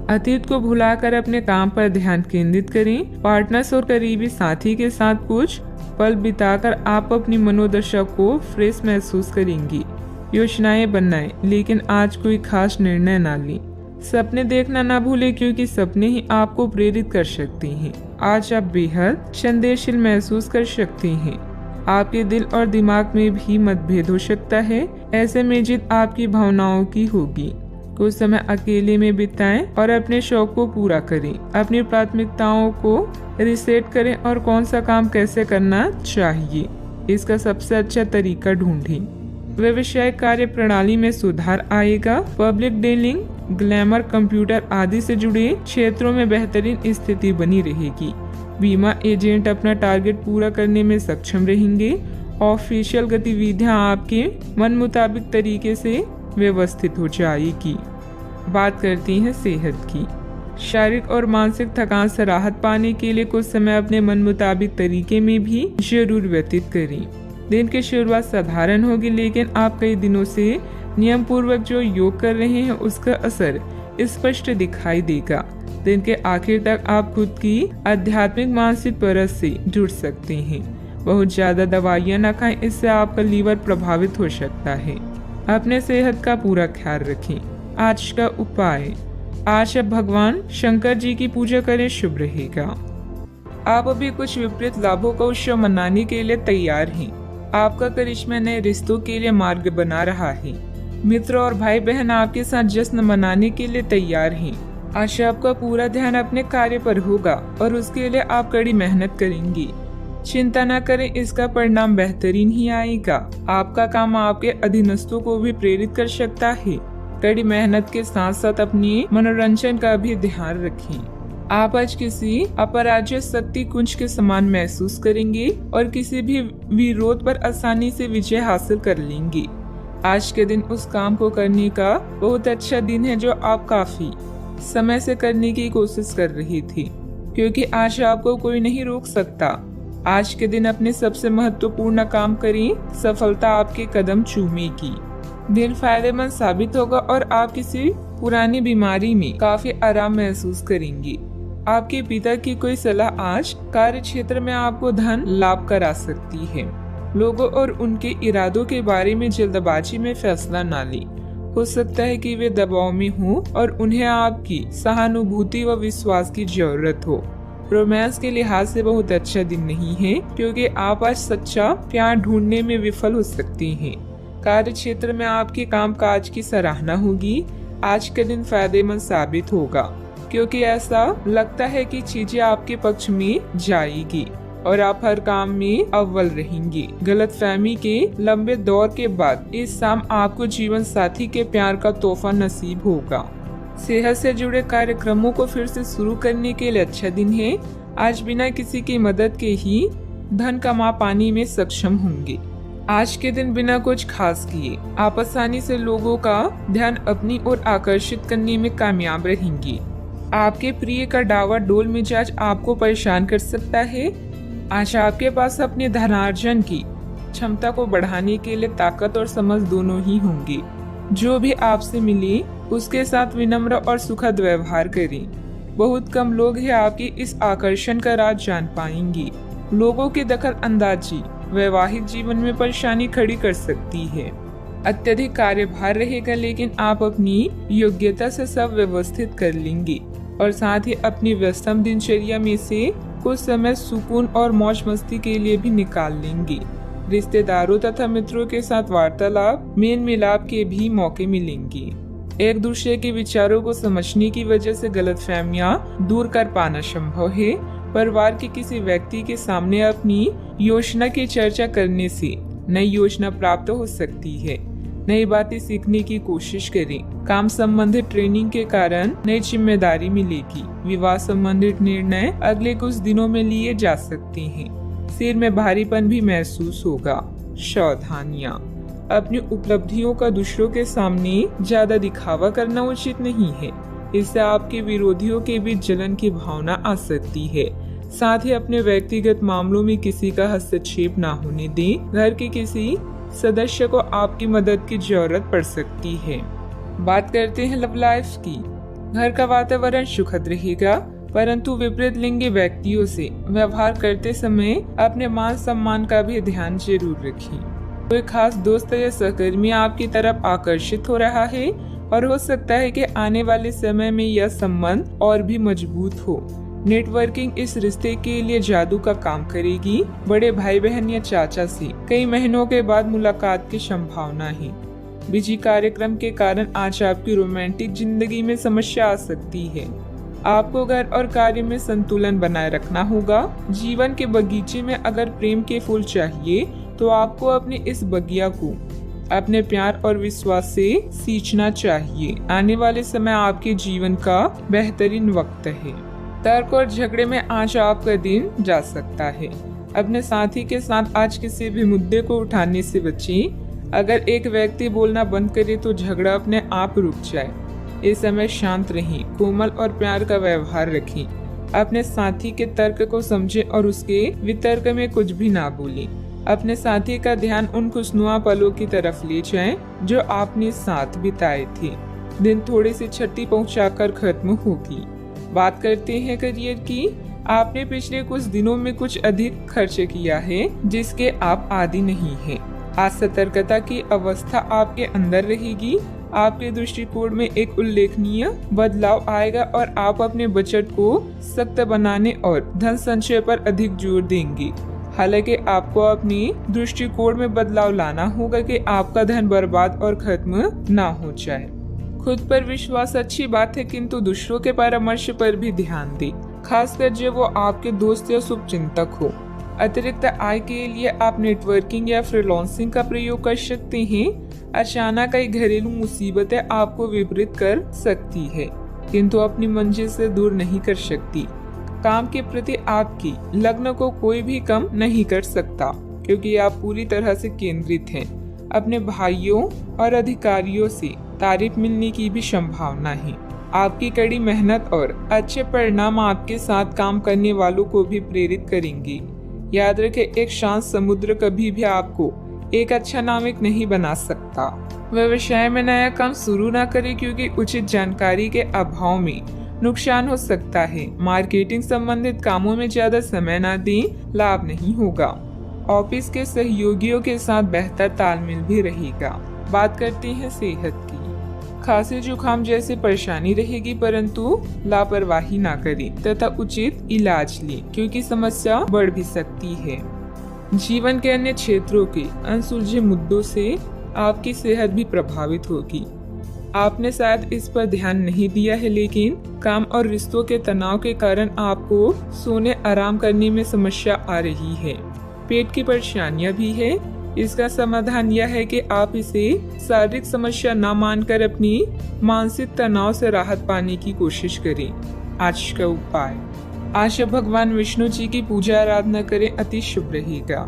Speaker 1: अतीत को भुलाकर अपने काम पर ध्यान केंद्रित करें। पार्टनर्स और करीबी साथी के साथ कुछ पल बिताकर आप अपनी मनोदशा को फ्रेश महसूस करेंगी। योजनाएं बनाएं, लेकिन आज कोई खास निर्णय ना लें। सपने देखना ना भूलें, क्योंकि सपने ही आपको प्रेरित कर सकते हैं। आज आप बेहद संदेशशील महसूस कर सकते हैं। आपके दिल और दिमाग में भी मतभेद हो सकता है। ऐसे में जीत आपकी भावनाओं की होगी। कुछ समय अकेले में बिताएं और अपने शौक को पूरा करें। अपनी प्राथमिकताओं को रिसेट करें और कौन सा काम कैसे करना चाहिए, इसका सबसे अच्छा तरीका ढूंढें। व्यवसायिक कार्य प्रणाली में सुधार आएगा। पब्लिक डीलिंग, ग्लैमर, कंप्यूटर आदि से जुड़े क्षेत्रों में बेहतरीन स्थिति बनी रहेगी। बीमा एजेंट अपना टारगेट पूरा करने में सक्षम रहेंगे। ऑफिशियल गतिविधियां आपके मन मुताबिक तरीके से व्यवस्थित हो जाएगी। बात करती हैं सेहत की। शारीरिक और मानसिक थकान से राहत पाने के लिए कुछ समय अपने मन मुताबिक तरीके में भी जरूर व्यतीत करें। दिन की शुरुआत साधारण होगी, लेकिन आप कई दिनों से नियम पूर्वक जो योग कर रहे हैं उसका असर स्पष्ट दिखाई देगा। दिन के आखिर तक आप खुद की आध्यात्मिक मानसिक परत से जुड़ सकते हैं। बहुत ज्यादा दवाइयां न खाएं, इससे आपका लीवर प्रभावित हो सकता है। अपने सेहत का पूरा ख्याल रखें। आज का उपाय, आज आप भगवान शंकर जी की पूजा करें, शुभ रहेगा। आप अभी कुछ विपरीत लाभों का उत्सव मनाने के लिए तैयार हैं। आपका करिश्मा नए रिश्तों के लिए मार्ग बना रहा है। मित्र और भाई बहन आपके साथ जश्न मनाने के लिए तैयार हैं। आज आपका पूरा ध्यान अपने कार्य पर होगा और उसके लिए आप कड़ी मेहनत करेंगी। चिंता न करें, इसका परिणाम बेहतरीन ही आएगा। आपका काम आपके अधीनस्थों को भी प्रेरित कर सकता है। कड़ी मेहनत के साथ साथ अपनी मनोरंजन का भी ध्यान रखें। आप आज किसी अपराज्य शक्ति कुंज के समान महसूस करेंगे और किसी भी विरोध पर आसानी से विजय हासिल कर लेंगे। आज के दिन उस काम को करने का बहुत अच्छा दिन है जो आप काफी समय से करने की कोशिश कर रही थी, क्योंकि आज आपको कोई नहीं रोक सकता। आज के दिन अपने सबसे महत्वपूर्ण काम करें, सफलता आपके कदम चूमेगी। दिन फायदेमंद साबित होगा और आप किसी पुरानी बीमारी में काफी आराम महसूस करेंगी। आपके पिता की कोई सलाह आज कार्य क्षेत्र में आपको धन लाभ करा सकती है। लोगों और उनके इरादों के बारे में जल्दबाजी में फैसला न लें। हो सकता है कि वे दबाव में हों और उन्हें आपकी सहानुभूति व विश्वास की जरूरत हो। रोमांस के लिहाज से बहुत अच्छा दिन नहीं है, क्योंकि आप आज सच्चा प्यार ढूंढने में विफल हो सकती हैं। कार्य क्षेत्र में आपके कामकाज की सराहना होगी। आज का दिन फायदेमंद साबित होगा, क्योंकि ऐसा लगता है कि चीजें आपके पक्ष में जाएगी और आप हर काम में अव्वल रहेंगी। गलतफहमी के लंबे दौर के बाद इस शाम आपको जीवन साथी के प्यार का तोहफा नसीब होगा। सेहत से जुड़े कार्यक्रमों को फिर से शुरू करने के लिए अच्छा दिन है। आज बिना किसी की मदद के ही धन कमा पाने में सक्षम होंगे। आज के दिन बिना कुछ खास किए आप आसानी से लोगों का ध्यान अपनी ओर आकर्षित करने में कामयाब रहेंगी। आपके प्रिय का डावाडोल मिजाज आपको परेशान कर सकता है। आज आपके पास अपने धनार्जन की क्षमता को बढ़ाने के लिए ताकत और समझ दोनों ही होंगे। जो भी आपसे मिले उसके साथ विनम्र और सुखद व्यवहार करें। बहुत कम लोग हैं आपके इस आकर्षण का राज जान पाएंगे। लोगों की दखल अंदाजी वैवाहिक जीवन में परेशानी खड़ी कर सकती है। अत्यधिक कार्यभार रहेगा, लेकिन आप अपनी योग्यता से सब व्यवस्थित कर लेंगे और साथ ही अपनी व्यस्तम दिनचर्या में से कुछ समय सुकून और मौज मस्ती के लिए भी निकाल लेंगे। रिश्तेदारों तथा मित्रों के साथ वार्तालाप, मेल मिलाप के भी मौके मिलेंगे। एक दूसरे के विचारों को समझने की वजह से गलतफहमियां दूर कर पाना संभव है। परिवार के किसी व्यक्ति के सामने अपनी योजना की चर्चा करने से नई योजना प्राप्त हो सकती है। नई बातें सीखने की कोशिश करें। काम संबंधित ट्रेनिंग के कारण नई जिम्मेदारी मिलेगी। विवाह संबंधित निर्णय अगले कुछ दिनों में लिए जा सकते हैं। सिर में भारीपन भी महसूस होगा। सावधानियां, अपनी उपलब्धियों का दूसरों के सामने ज्यादा दिखावा करना उचित नहीं है। इससे आपके विरोधियों के बीच जलन की भावना आ सकती है। साथ ही अपने व्यक्तिगत मामलों में किसी का हस्तक्षेप न होने दें। घर के किसी सदस्य को आपकी मदद की जरूरत पड़ सकती है। बात करते हैं लव लाइफ की। घर का वातावरण सुखद रहेगा, परंतु विपरीत लिंगी व्यक्तियों से व्यवहार करते समय अपने मान सम्मान का भी ध्यान जरूर रखें। कोई खास दोस्त या सहकर्मी आपकी तरफ आकर्षित हो रहा है और हो सकता है कि आने वाले समय में यह संबंध और भी मजबूत हो। नेटवर्किंग इस रिश्ते के लिए जादू का काम करेगी। बड़े भाई बहन या चाचा से कई महीनों के बाद मुलाकात की संभावना है। बिजी कार्यक्रम के कारण आज आपकी रोमांटिक जिंदगी में समस्या आ सकती है। आपको घर और कार्य में संतुलन बनाए रखना होगा। जीवन के बगीचे में अगर प्रेम के फूल चाहिए तो आपको अपने इस बगिया को अपने प्यार और विश्वास से सींचना चाहिए। आने वाले समय आपके जीवन का बेहतरीन वक्त है। तर्क और झगड़े में आज आपका दिन जा सकता है। अपने साथी के साथ आज किसी भी मुद्दे को उठाने से बचें। अगर एक व्यक्ति बोलना बंद करे तो झगड़ा अपने आप रुक जाए। इस समय शांत रहें, कोमल और प्यार का व्यवहार रखें। अपने साथी के तर्क को समझें और उसके वितर्क में कुछ भी ना बोलें। अपने साथी का ध्यान उन खुशनुमा पलों की तरफ ले जाएं जो आपने साथ बिताए थे। दिन थोड़ी सी क्षति पहुंचाकर खत्म होगी। बात करते हैं करियर की। आपने पिछले कुछ दिनों में कुछ अधिक खर्च किया है जिसके आप आदी नहीं हैं। आज सतर्कता की अवस्था आपके अंदर रहेगी। आपके दृष्टिकोण में एक उल्लेखनीय बदलाव आएगा और आप अपने बजट को सख्त बनाने और धन संचय पर अधिक जोर देंगे। हालांकि आपको अपनी दृष्टिकोण में बदलाव लाना होगा कि आपका धन बर्बाद और खत्म ना हो जाए। खुद पर विश्वास अच्छी बात है, किंतु दूसरों के परामर्श पर भी ध्यान दें, खासकर जब वो आपके दोस्त या शुभचिंतक हो। अतिरिक्त आय के लिए आप नेटवर्किंग या फ्रीलांसिंग का प्रयोग कर सकते हैं। अचानक कई घरेलू मुसीबतें आपको विपरीत कर सकती है, किंतु अपनी मंजिल से दूर नहीं कर सकती। काम के प्रति आपकी लगन को कोई भी कम नहीं कर सकता, क्योंकि आप पूरी तरह से केंद्रित हैं। अपने भाइयों और अधिकारियों से तारीफ मिलने की भी संभावना है। आपकी कड़ी मेहनत और अच्छे परिणाम आपके साथ काम करने वालों को भी प्रेरित करेंगे। याद रखें, एक शांत समुद्र कभी भी आपको एक अच्छा नाविक नहीं बना सकता। व्यवसाय में नया काम शुरू न करें, क्योंकि उचित जानकारी के अभाव में नुकसान हो सकता है। मार्केटिंग संबंधित कामों में ज्यादा समय न दें, लाभ नहीं होगा। ऑफिस के सहयोगियों के साथ बेहतर तालमेल भी रहेगा। बात करते हैं सेहत की। खांसी जुकाम जैसी परेशानी रहेगी, परंतु लापरवाही ना करें तथा उचित इलाज लें, क्योंकि समस्या बढ़ भी सकती है। जीवन के अन्य क्षेत्रों के अनसुलझे मुद्दों से आपकी सेहत भी प्रभावित होगी। आपने शायद इस पर ध्यान नहीं दिया है, लेकिन काम और रिश्तों के तनाव के कारण आपको सोने आराम करने में समस्या आ रही है। पेट की परेशानियां भी है। इसका समाधान यह है कि आप इसे शारीरिक समस्या न मानकर अपनी मानसिक तनाव से राहत पाने की कोशिश करें। आज का उपाय, आज भगवान विष्णु जी की पूजा आराधना करें, अति शुभ रहेगा।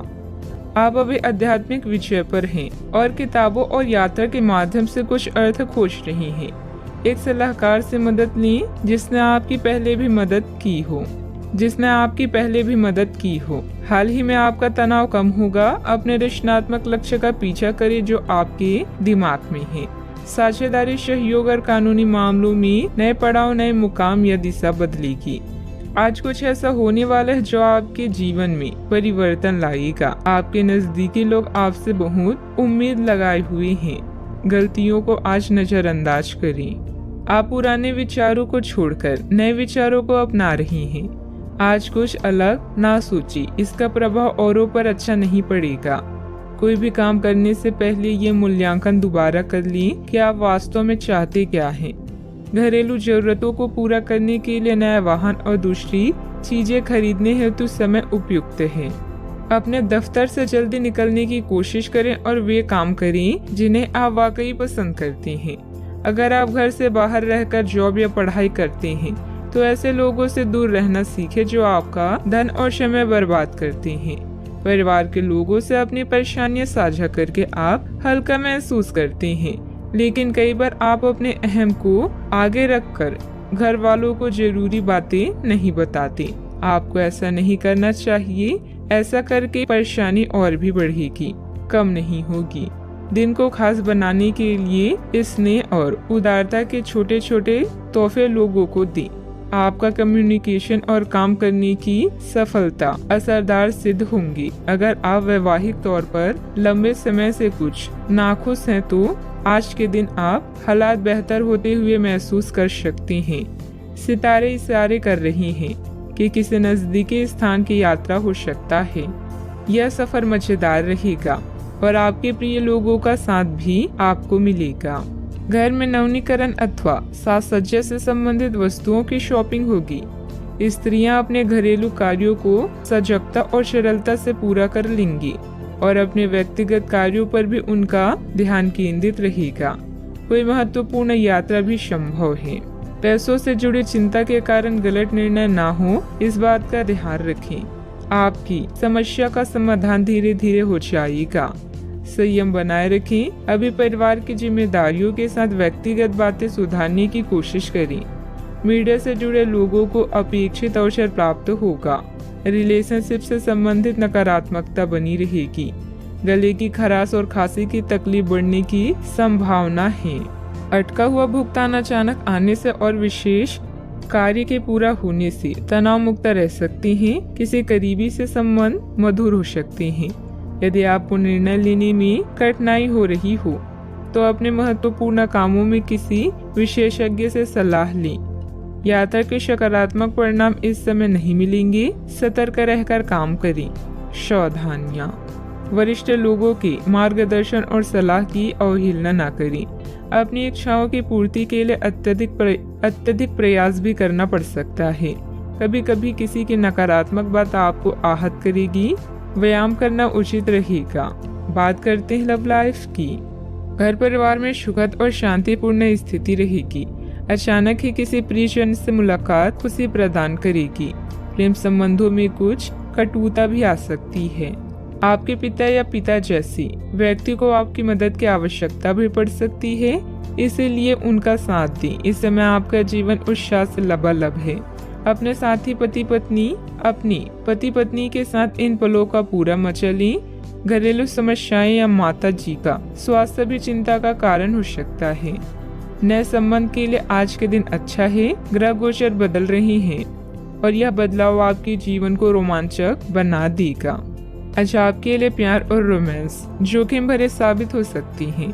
Speaker 1: आप अभी आध्यात्मिक विषय पर हैं और किताबों और यात्रा के माध्यम से कुछ अर्थ खोज रहे हैं। एक सलाहकार से मदद लें जिसने आपकी पहले भी मदद की हो। हाल ही में आपका तनाव कम होगा। अपने रचनात्मक लक्ष्य का पीछा करें जो आपके दिमाग में है। साझेदारी, सहयोग और कानूनी मामलों में नए पड़ाव, नए मुकाम या दिशा बदलेगी। आज कुछ ऐसा होने वाला है जो आपके जीवन में परिवर्तन लाएगा। आपके नजदीकी लोग आपसे बहुत उम्मीद लगाए हुए हैं। गलतियों को आज नजरअंदाज करें। आप पुराने विचारों को छोड़कर नए विचारों को अपना रहे हैं। आज कुछ अलग ना सोचिए, इसका प्रभाव औरों पर अच्छा नहीं पड़ेगा। कोई भी काम करने से पहले ये मूल्यांकन दोबारा कर लें कि आप वास्तव में चाहते क्या हैं। घरेलू जरूरतों को पूरा करने के लिए नया वाहन और दूसरी चीजें खरीदने हेतु समय उपयुक्त है। अपने दफ्तर से जल्दी निकलने की कोशिश करें और वे काम करें जिन्हें आप वाकई पसंद करते हैं। अगर आप घर से बाहर रहकर जॉब या पढ़ाई करते हैं तो ऐसे लोगों से दूर रहना सीखें जो आपका धन और समय बर्बाद करते हैं। परिवार के लोगों से अपनी परेशानियां साझा करके आप हल्का महसूस करते हैं, लेकिन कई बार आप अपने अहम को आगे रखकर घर वालों को जरूरी बातें नहीं बताते। आपको ऐसा नहीं करना चाहिए। ऐसा करके परेशानी और भी बढ़ेगी, कम नहीं होगी। दिन को खास बनाने के लिए स्नेह और उदारता के छोटे छोटे तोहफे लोगों को दें। आपका कम्युनिकेशन और काम करने की सफलता असरदार सिद्ध होंगी। अगर आप वैवाहिक तौर पर लंबे समय से कुछ नाखुश हैं तो आज के दिन आप हालात बेहतर होते हुए महसूस कर सकते हैं। सितारे इशारे कर रहे हैं कि किसी नजदीकी स्थान की यात्रा हो सकता है। यह सफर मजेदार रहेगा। और आपके प्रिय लोगों का साथ भी आपको मिलेगा। घर में नवीनीकरण अथवा साज सज्जा से संबंधित वस्तुओं की शॉपिंग होगी। स्त्रियां अपने घरेलू कार्यों को सजगता और सरलता से पूरा कर लेंगी और अपने व्यक्तिगत कार्यों पर भी उनका ध्यान केंद्रित रहेगा। कोई महत्वपूर्ण यात्रा भी संभव है। पैसों से जुड़ी चिंता के कारण गलत निर्णय ना हो, इस बात का ध्यान रखें। आपकी समस्या का समाधान धीरे धीरे हो जाएगा। संयम बनाए रखें। अभी परिवार की जिम्मेदारियों के साथ व्यक्तिगत बातें सुधारने की कोशिश करें। मीडिया से जुड़े लोगों को अपेक्षित अवसर प्राप्त होगा। रिलेशनशिप से संबंधित नकारात्मकता बनी रहेगी। गले की खराश और खांसी की तकलीफ बढ़ने की संभावना है। अटका हुआ भुगतान अचानक आने से और विशेष कार्य के पूरा होने से तनाव मुक्त रह सकते हैं। किसी करीबी से संबंध मधुर हो सकते हैं। यदि आपको निर्णय लेने में कठिनाई हो रही हो तो अपने महत्वपूर्ण कामों में किसी विशेषज्ञ से सलाह लें। यात्रा के सकारात्मक परिणाम इस समय नहीं मिलेंगे। सतर्क रहकर काम करें। सावधानियां। वरिष्ठ लोगों के मार्गदर्शन और सलाह की अवहेलना न करें। अपनी इच्छाओं की पूर्ति के लिए अत्यधिक प्रयास भी करना पड़ सकता है। कभी कभी किसी की नकारात्मक बात आपको आहत करेगी। व्यायाम करना उचित रहेगा। बात करते हैं लव लाइफ की। घर परिवार में सुखद और शांतिपूर्ण स्थिति रहेगी। अचानक ही किसी प्रियजन से मुलाकात खुशी प्रदान करेगी। प्रेम संबंधों में कुछ कटुता भी आ सकती है। आपके पिता या पिता जैसी व्यक्ति को आपकी मदद की आवश्यकता भी पड़ सकती है, इसीलिए उनका साथ दें। इस समय आपका जीवन उत्साह से लबालब है। अपने साथी पति पत्नी के साथ इन पलों का पूरा मजा लें। घरेलू समस्याएं या माता जी का स्वास्थ्य भी चिंता का कारण हो सकता है। नए संबंध के लिए आज के दिन अच्छा है। ग्रह गोचर बदल रही हैं और यह बदलाव आपके जीवन को रोमांचक बना देगा। आज आपके लिए प्यार और रोमांस जोखिम भरे साबित हो सकती हैं।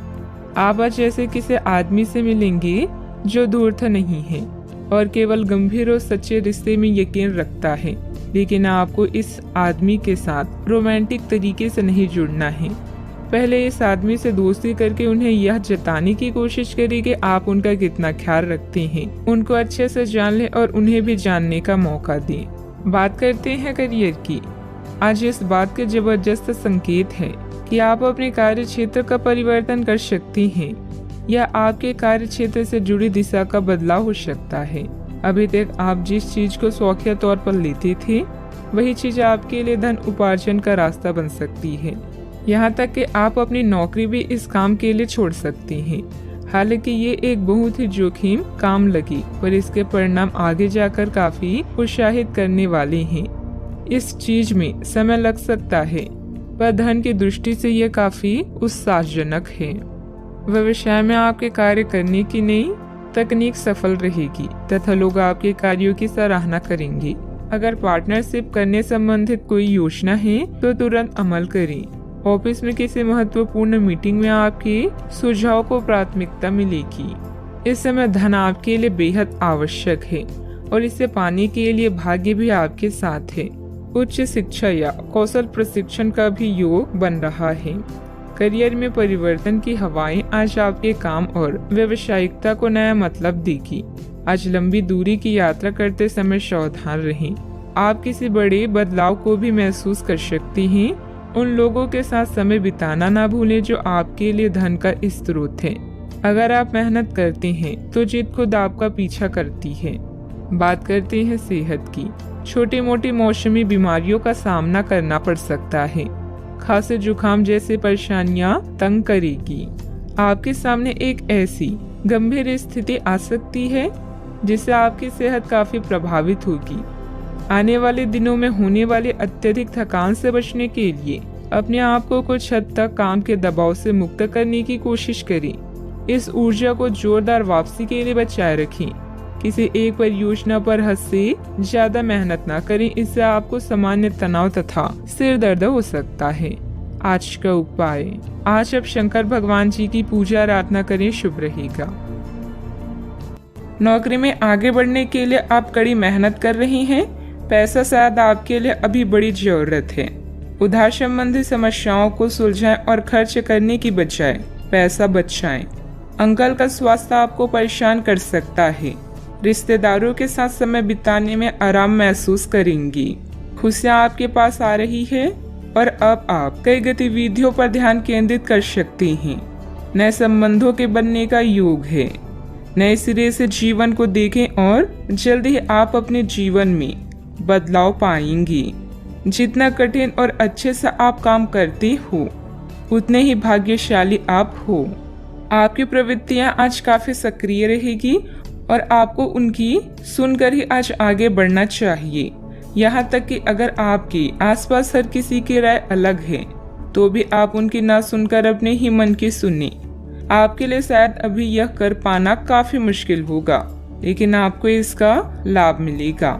Speaker 1: आप आज जैसे किसी आदमी से मिलेंगे जो धूर्त नहीं है और केवल गंभीर और सच्चे रिश्ते में यकीन रखता है, लेकिन आपको इस आदमी के साथ रोमांटिक तरीके से नहीं जुड़ना है। पहले इस आदमी से दोस्ती करके उन्हें यह जताने की कोशिश करें कि आप उनका कितना ख्याल रखते हैं। उनको अच्छे से जान लें और उन्हें भी जानने का मौका दें। बात करते हैं करियर की। आज इस बात के जबरदस्त संकेत है कि आप अपने कार्य क्षेत्र का परिवर्तन कर सकते हैं या आपके कार्य क्षेत्र से जुड़ी दिशा का बदलाव हो सकता है। अभी तक आप जिस चीज को शौकिया तौर पर लेते थे, वही चीज आपके लिए धन उपार्जन का रास्ता बन सकती है। यहाँ तक कि आप अपनी नौकरी भी इस काम के लिए छोड़ सकते हैं। हालांकि ये एक बहुत ही जोखिम काम लगी, पर इसके परिणाम आगे जाकर काफी उत्साहित करने वाले हैं। इस चीज में समय लग सकता है, पर धन की दृष्टि से यह काफी उत्साहजनक है। व्यवसाय में आपके कार्य करने की नई तकनीक सफल रहेगी तथा लोग आपके कार्यों की सराहना करेंगे। अगर पार्टनरशिप करने संबंधित कोई योजना है तो तुरंत अमल करें। ऑफिस में किसी महत्वपूर्ण मीटिंग में आपके सुझाव को प्राथमिकता मिलेगी। इस समय धन आपके लिए बेहद आवश्यक है और इसे पाने के लिए भाग्य भी आपके साथ है। उच्च शिक्षा या कौशल प्रशिक्षण का भी योग बन रहा है। करियर में परिवर्तन की हवाएं आज आपके काम और व्यावसायिकता को नया मतलब देगी। आज लंबी दूरी की यात्रा करते समय सावधान रहें। आप किसी बड़े बदलाव को भी महसूस कर सकते हैं। उन लोगों के साथ समय बिताना ना भूलें जो आपके लिए धन का स्रोत है। अगर आप मेहनत करते हैं तो जीत खुद आपका पीछा करती है। बात करते हैं सेहत की। छोटी मोटी मौसमी बीमारियों का सामना करना पड़ सकता है। खांसी जुकाम जैसी परेशानियां तंग करेगी। आपके सामने एक ऐसी गंभीर स्थिति आ सकती है जिससे आपकी सेहत काफी प्रभावित होगी। आने वाले दिनों में होने वाली अत्यधिक थकान से बचने के लिए अपने आप को कुछ हद तक काम के दबाव से मुक्त करने की कोशिश करें। इस ऊर्जा को जोरदार वापसी के लिए बचाए रखें। किसी एक परियोजना पर हद से ज्यादा मेहनत न करें, इससे आपको सामान्य तनाव तथा सिर दर्द हो सकता है। आज का उपाय, आज आप शंकर भगवान जी की पूजा आराधना करें, शुभ रहेगा। नौकरी में आगे बढ़ने के लिए आप कड़ी मेहनत कर रही हैं। पैसा शायद आपके लिए अभी बड़ी जरूरत है। उधार संबंधी समस्याओं को सुलझाएं और खर्च करने की बजाय पैसा बचाएं। अंकल का स्वास्थ्य आपको परेशान कर सकता है। रिश्तेदारों के साथ समय बिताने में आराम महसूस करेंगी। खुशियाँ आपके पास आ रही है और अब आप कई गतिविधियों पर ध्यान केंद्रित कर सकते हैं। नए संबंधों के बनने का योग है। नए सिरे से जीवन को देखें और जल्द ही आप अपने जीवन में बदलाव पाएंगे। जितना कठिन और अच्छे से आप काम करते हो उतने ही भाग्यशाली आप हो। आपकी प्रवृत्तियां आज काफी सक्रिय रहेगी और आपको उनकी सुनकर ही आज आगे बढ़ना चाहिए। यहाँ तक कि अगर आपके आसपास हर किसी की राय अलग है तो भी आप उनकी ना सुनकर अपने ही मन की सुने। आपके लिए शायद अभी यह कर पाना काफी मुश्किल होगा, लेकिन आपको इसका लाभ मिलेगा।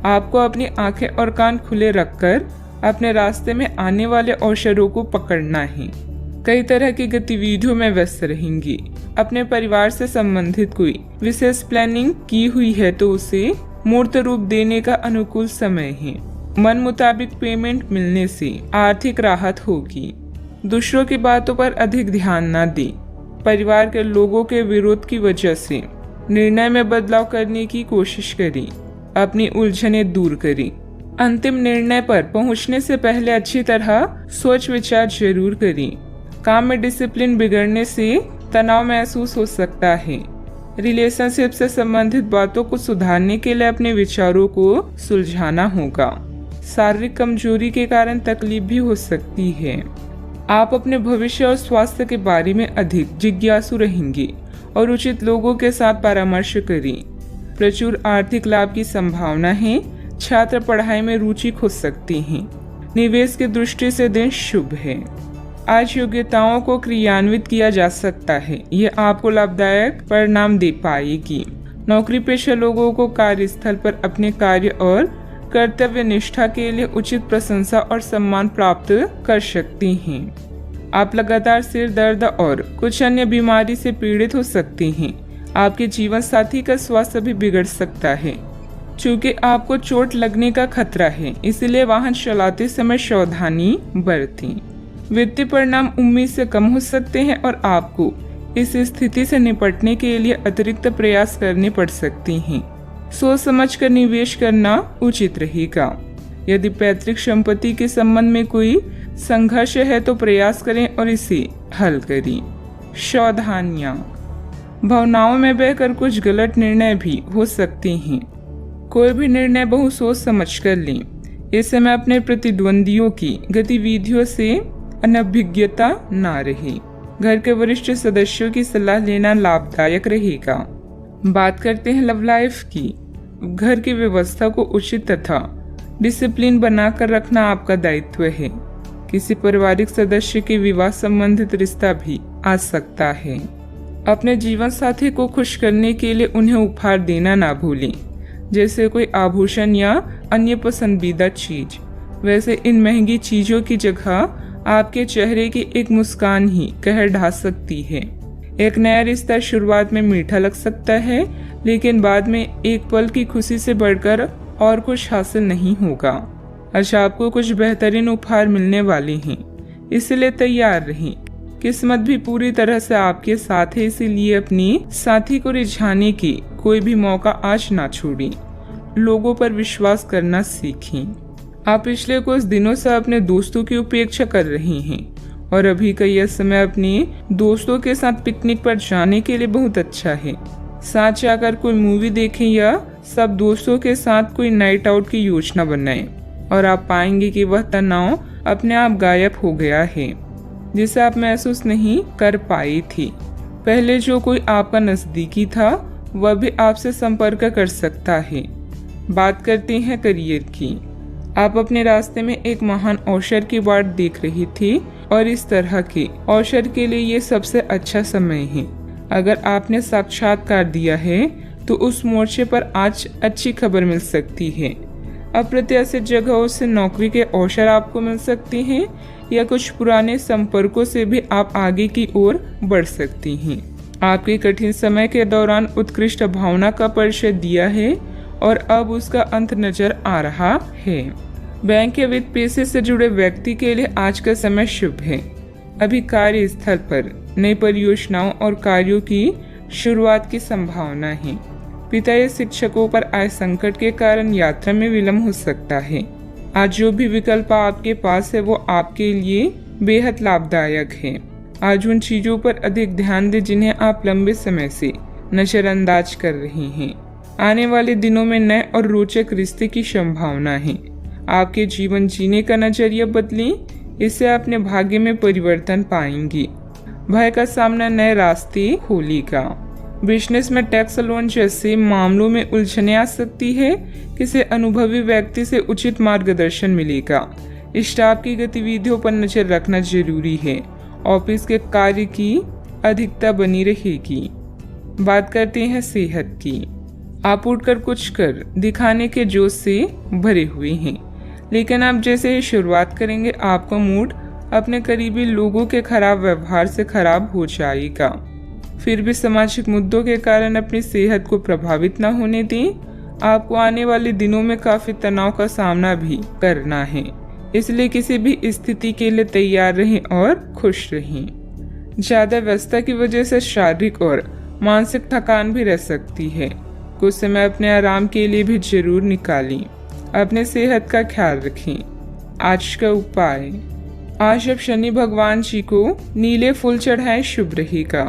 Speaker 1: आपको अपनी आंखें और कान खुले रखकर अपने रास्ते में आने वाले अवसरों को पकड़ना है। कई तरह की गतिविधियों में व्यस्त रहेंगी। अपने परिवार से संबंधित कोई विशेष प्लानिंग की हुई है तो उसे मूर्त रूप देने का अनुकूल समय है। मन मुताबिक पेमेंट मिलने से आर्थिक राहत होगी। दूसरों की बातों पर अधिक ध्यान न दें। परिवार के लोगों के विरोध की वजह से निर्णय में बदलाव करने की कोशिश करें। अपनी उलझनें दूर करें। अंतिम निर्णय पर पहुंचने से पहले अच्छी तरह सोच विचार जरूर करें। काम में डिसिप्लिन बिगड़ने से तनाव महसूस हो सकता है। रिलेशनशिप से संबंधित बातों को सुधारने के लिए अपने विचारों को सुलझाना होगा। शारीरिक कमजोरी के कारण तकलीफ भी हो सकती है। आप अपने भविष्य और स्वास्थ्य के बारे में अधिक जिज्ञासु रहेंगे और उचित लोगों के साथ परामर्श करें। प्रचुर आर्थिक लाभ की संभावना है। छात्र पढ़ाई में रुचि खो सकते हैं। निवेश की दृष्टि से दिन शुभ है। आज योग्यताओं को क्रियान्वित किया जा सकता है। यह आपको लाभदायक परिणाम दे पाएगी। नौकरी पेशा लोगों को कार्यस्थल पर अपने कार्य और कर्तव्य निष्ठा के लिए उचित प्रशंसा और सम्मान प्राप्त कर सकते हैं। आप लगातार सिर दर्द और कुछ अन्य बीमारी से पीड़ित हो सकते हैं। आपके जीवन साथी का स्वास्थ्य भी बिगड़ सकता है। चूँकि आपको चोट लगने का खतरा है, इसलिए वाहन चलाते समय सावधानी बरतें। वित्तीय परिणाम उम्मीद से कम हो सकते हैं और आपको इस स्थिति से निपटने के लिए अतिरिक्त प्रयास करने पड़ सकते हैं। सोच समझकर निवेश करना उचित रहेगा। यदि पैतृक संपत्ति के संबंध में कोई संघर्ष है तो प्रयास करें और इसे हल करें। सावधानियां। भावनाओं में बहकर कुछ गलत निर्णय भी हो सकते हैं। कोई भी निर्णय बहुत सोच समझ कर लें। इस समय अपने प्रतिद्वंदियों की गतिविधियों से अनभिज्ञता ना रहे। घर के वरिष्ठ सदस्यों की सलाह लेना लाभदायक रहेगा। बात करते हैं लव लाइफ की। घर की व्यवस्था को उचित तथा डिसिप्लिन बनाकर रखना आपका दायित्व है। किसी पारिवारिक सदस्य के विवाह संबंधित रिश्ता भी आ सकता है। अपने जीवन साथी को खुश करने के लिए उन्हें उपहार देना ना भूलें, जैसे कोई आभूषण या अन्य पसंदीदा चीज। वैसे इन महंगी चीजों की जगह आपके चेहरे की एक मुस्कान ही कहर ढा सकती है। एक नया रिश्ता शुरुआत में मीठा लग सकता है, लेकिन बाद में एक पल की खुशी से बढ़कर और कुछ हासिल नहीं होगा। आज आपको कुछ बेहतरीन उपहार मिलने वाले हैं, इसलिए तैयार रहें। किस्मत भी पूरी तरह से आपके साथ है, इसीलिए अपनी साथी को रिझाने की कोई भी मौका आज ना छोड़ें। लोगों पर विश्वास करना सीखें। आप पिछले कुछ दिनों से अपने दोस्तों की उपेक्षा कर रहे हैं और अभी का यह समय अपने दोस्तों के साथ पिकनिक पर जाने के लिए बहुत अच्छा है। साथ जाकर कोई मूवी देखें या सब दोस्तों के साथ कोई नाइट आउट की योजना बनाएं और आप पाएंगे कि वह तनाव अपने आप गायब हो गया है, जिसे आप महसूस नहीं कर पाई थी। पहले जो कोई आपका नजदीकी था वह भी आपसे संपर्क कर सकता है। बात करते हैं करियर की। आप अपने रास्ते में एक महान अवसर की बाट देख रही थी और इस तरह के अवसर के लिए ये सबसे अच्छा समय है। अगर आपने साक्षात्कार दिया है तो उस मोर्चे पर आज अच्छी खबर मिल सकती है। अप्रत्याशित जगहों से नौकरी के अवसर आपको मिल सकते हैं या कुछ पुराने संपर्कों से भी आप आगे की ओर बढ़ सकती हैं। आपके कठिन समय के दौरान उत्कृष्ट भावना का परिचय दिया है और अब उसका अंत नजर आ रहा है। बैंक या वित्त पेशे से जुड़े व्यक्ति के लिए आज का समय शुभ है। अभी कार्यस्थल पर नई परियोजनाओं और कार्यों की शुरुआत की संभावना है। पिता या शिक्षकों पर आए संकट के कारण यात्रा में विलंब हो सकता है। आज जो भी विकल्प आपके पास है वो आपके लिए बेहद लाभदायक है। आज उन चीजों पर अधिक ध्यान दें जिन्हें आप लंबे समय से नजरअंदाज कर रहे हैं। आने वाले दिनों में नए और रोचक रिश्ते की संभावना है। आपके जीवन जीने का नजरिया बदलें, इससे अपने भाग्य में परिवर्तन पाएंगी। भय का सामना नए रास्ते खोलेगा। बिजनेस में टैक्स लोन जैसे मामलों में उलझने आ सकती है। किसी अनुभवी व्यक्ति से उचित मार्गदर्शन मिलेगा। स्टाफ की गतिविधियों पर नजर रखना जरूरी है। ऑफिस के कार्य की अधिकता बनी रहेगी। बात करते हैं सेहत की। आप उठकर कुछ कर दिखाने के जोश से भरे हुए हैं, लेकिन आप जैसे ही शुरुआत करेंगे आपका मूड अपने करीबी लोगों के खराब व्यवहार से खराब हो जाएगा। फिर भी सामाजिक मुद्दों के कारण अपनी सेहत को प्रभावित न होने दें। आपको आने वाले दिनों में काफी तनाव का सामना भी करना है, इसलिए किसी भी स्थिति के लिए तैयार रहें और खुश रहें। ज्यादा व्यस्तता की वजह से शारीरिक और मानसिक थकान भी रह सकती है। कुछ समय अपने आराम के लिए भी जरूर निकालें। अपने सेहत का ख्याल रखें। आज का उपाय, आज आप शनि भगवान जी को नीले फूल चढ़ाएं, शुभ रहेगा।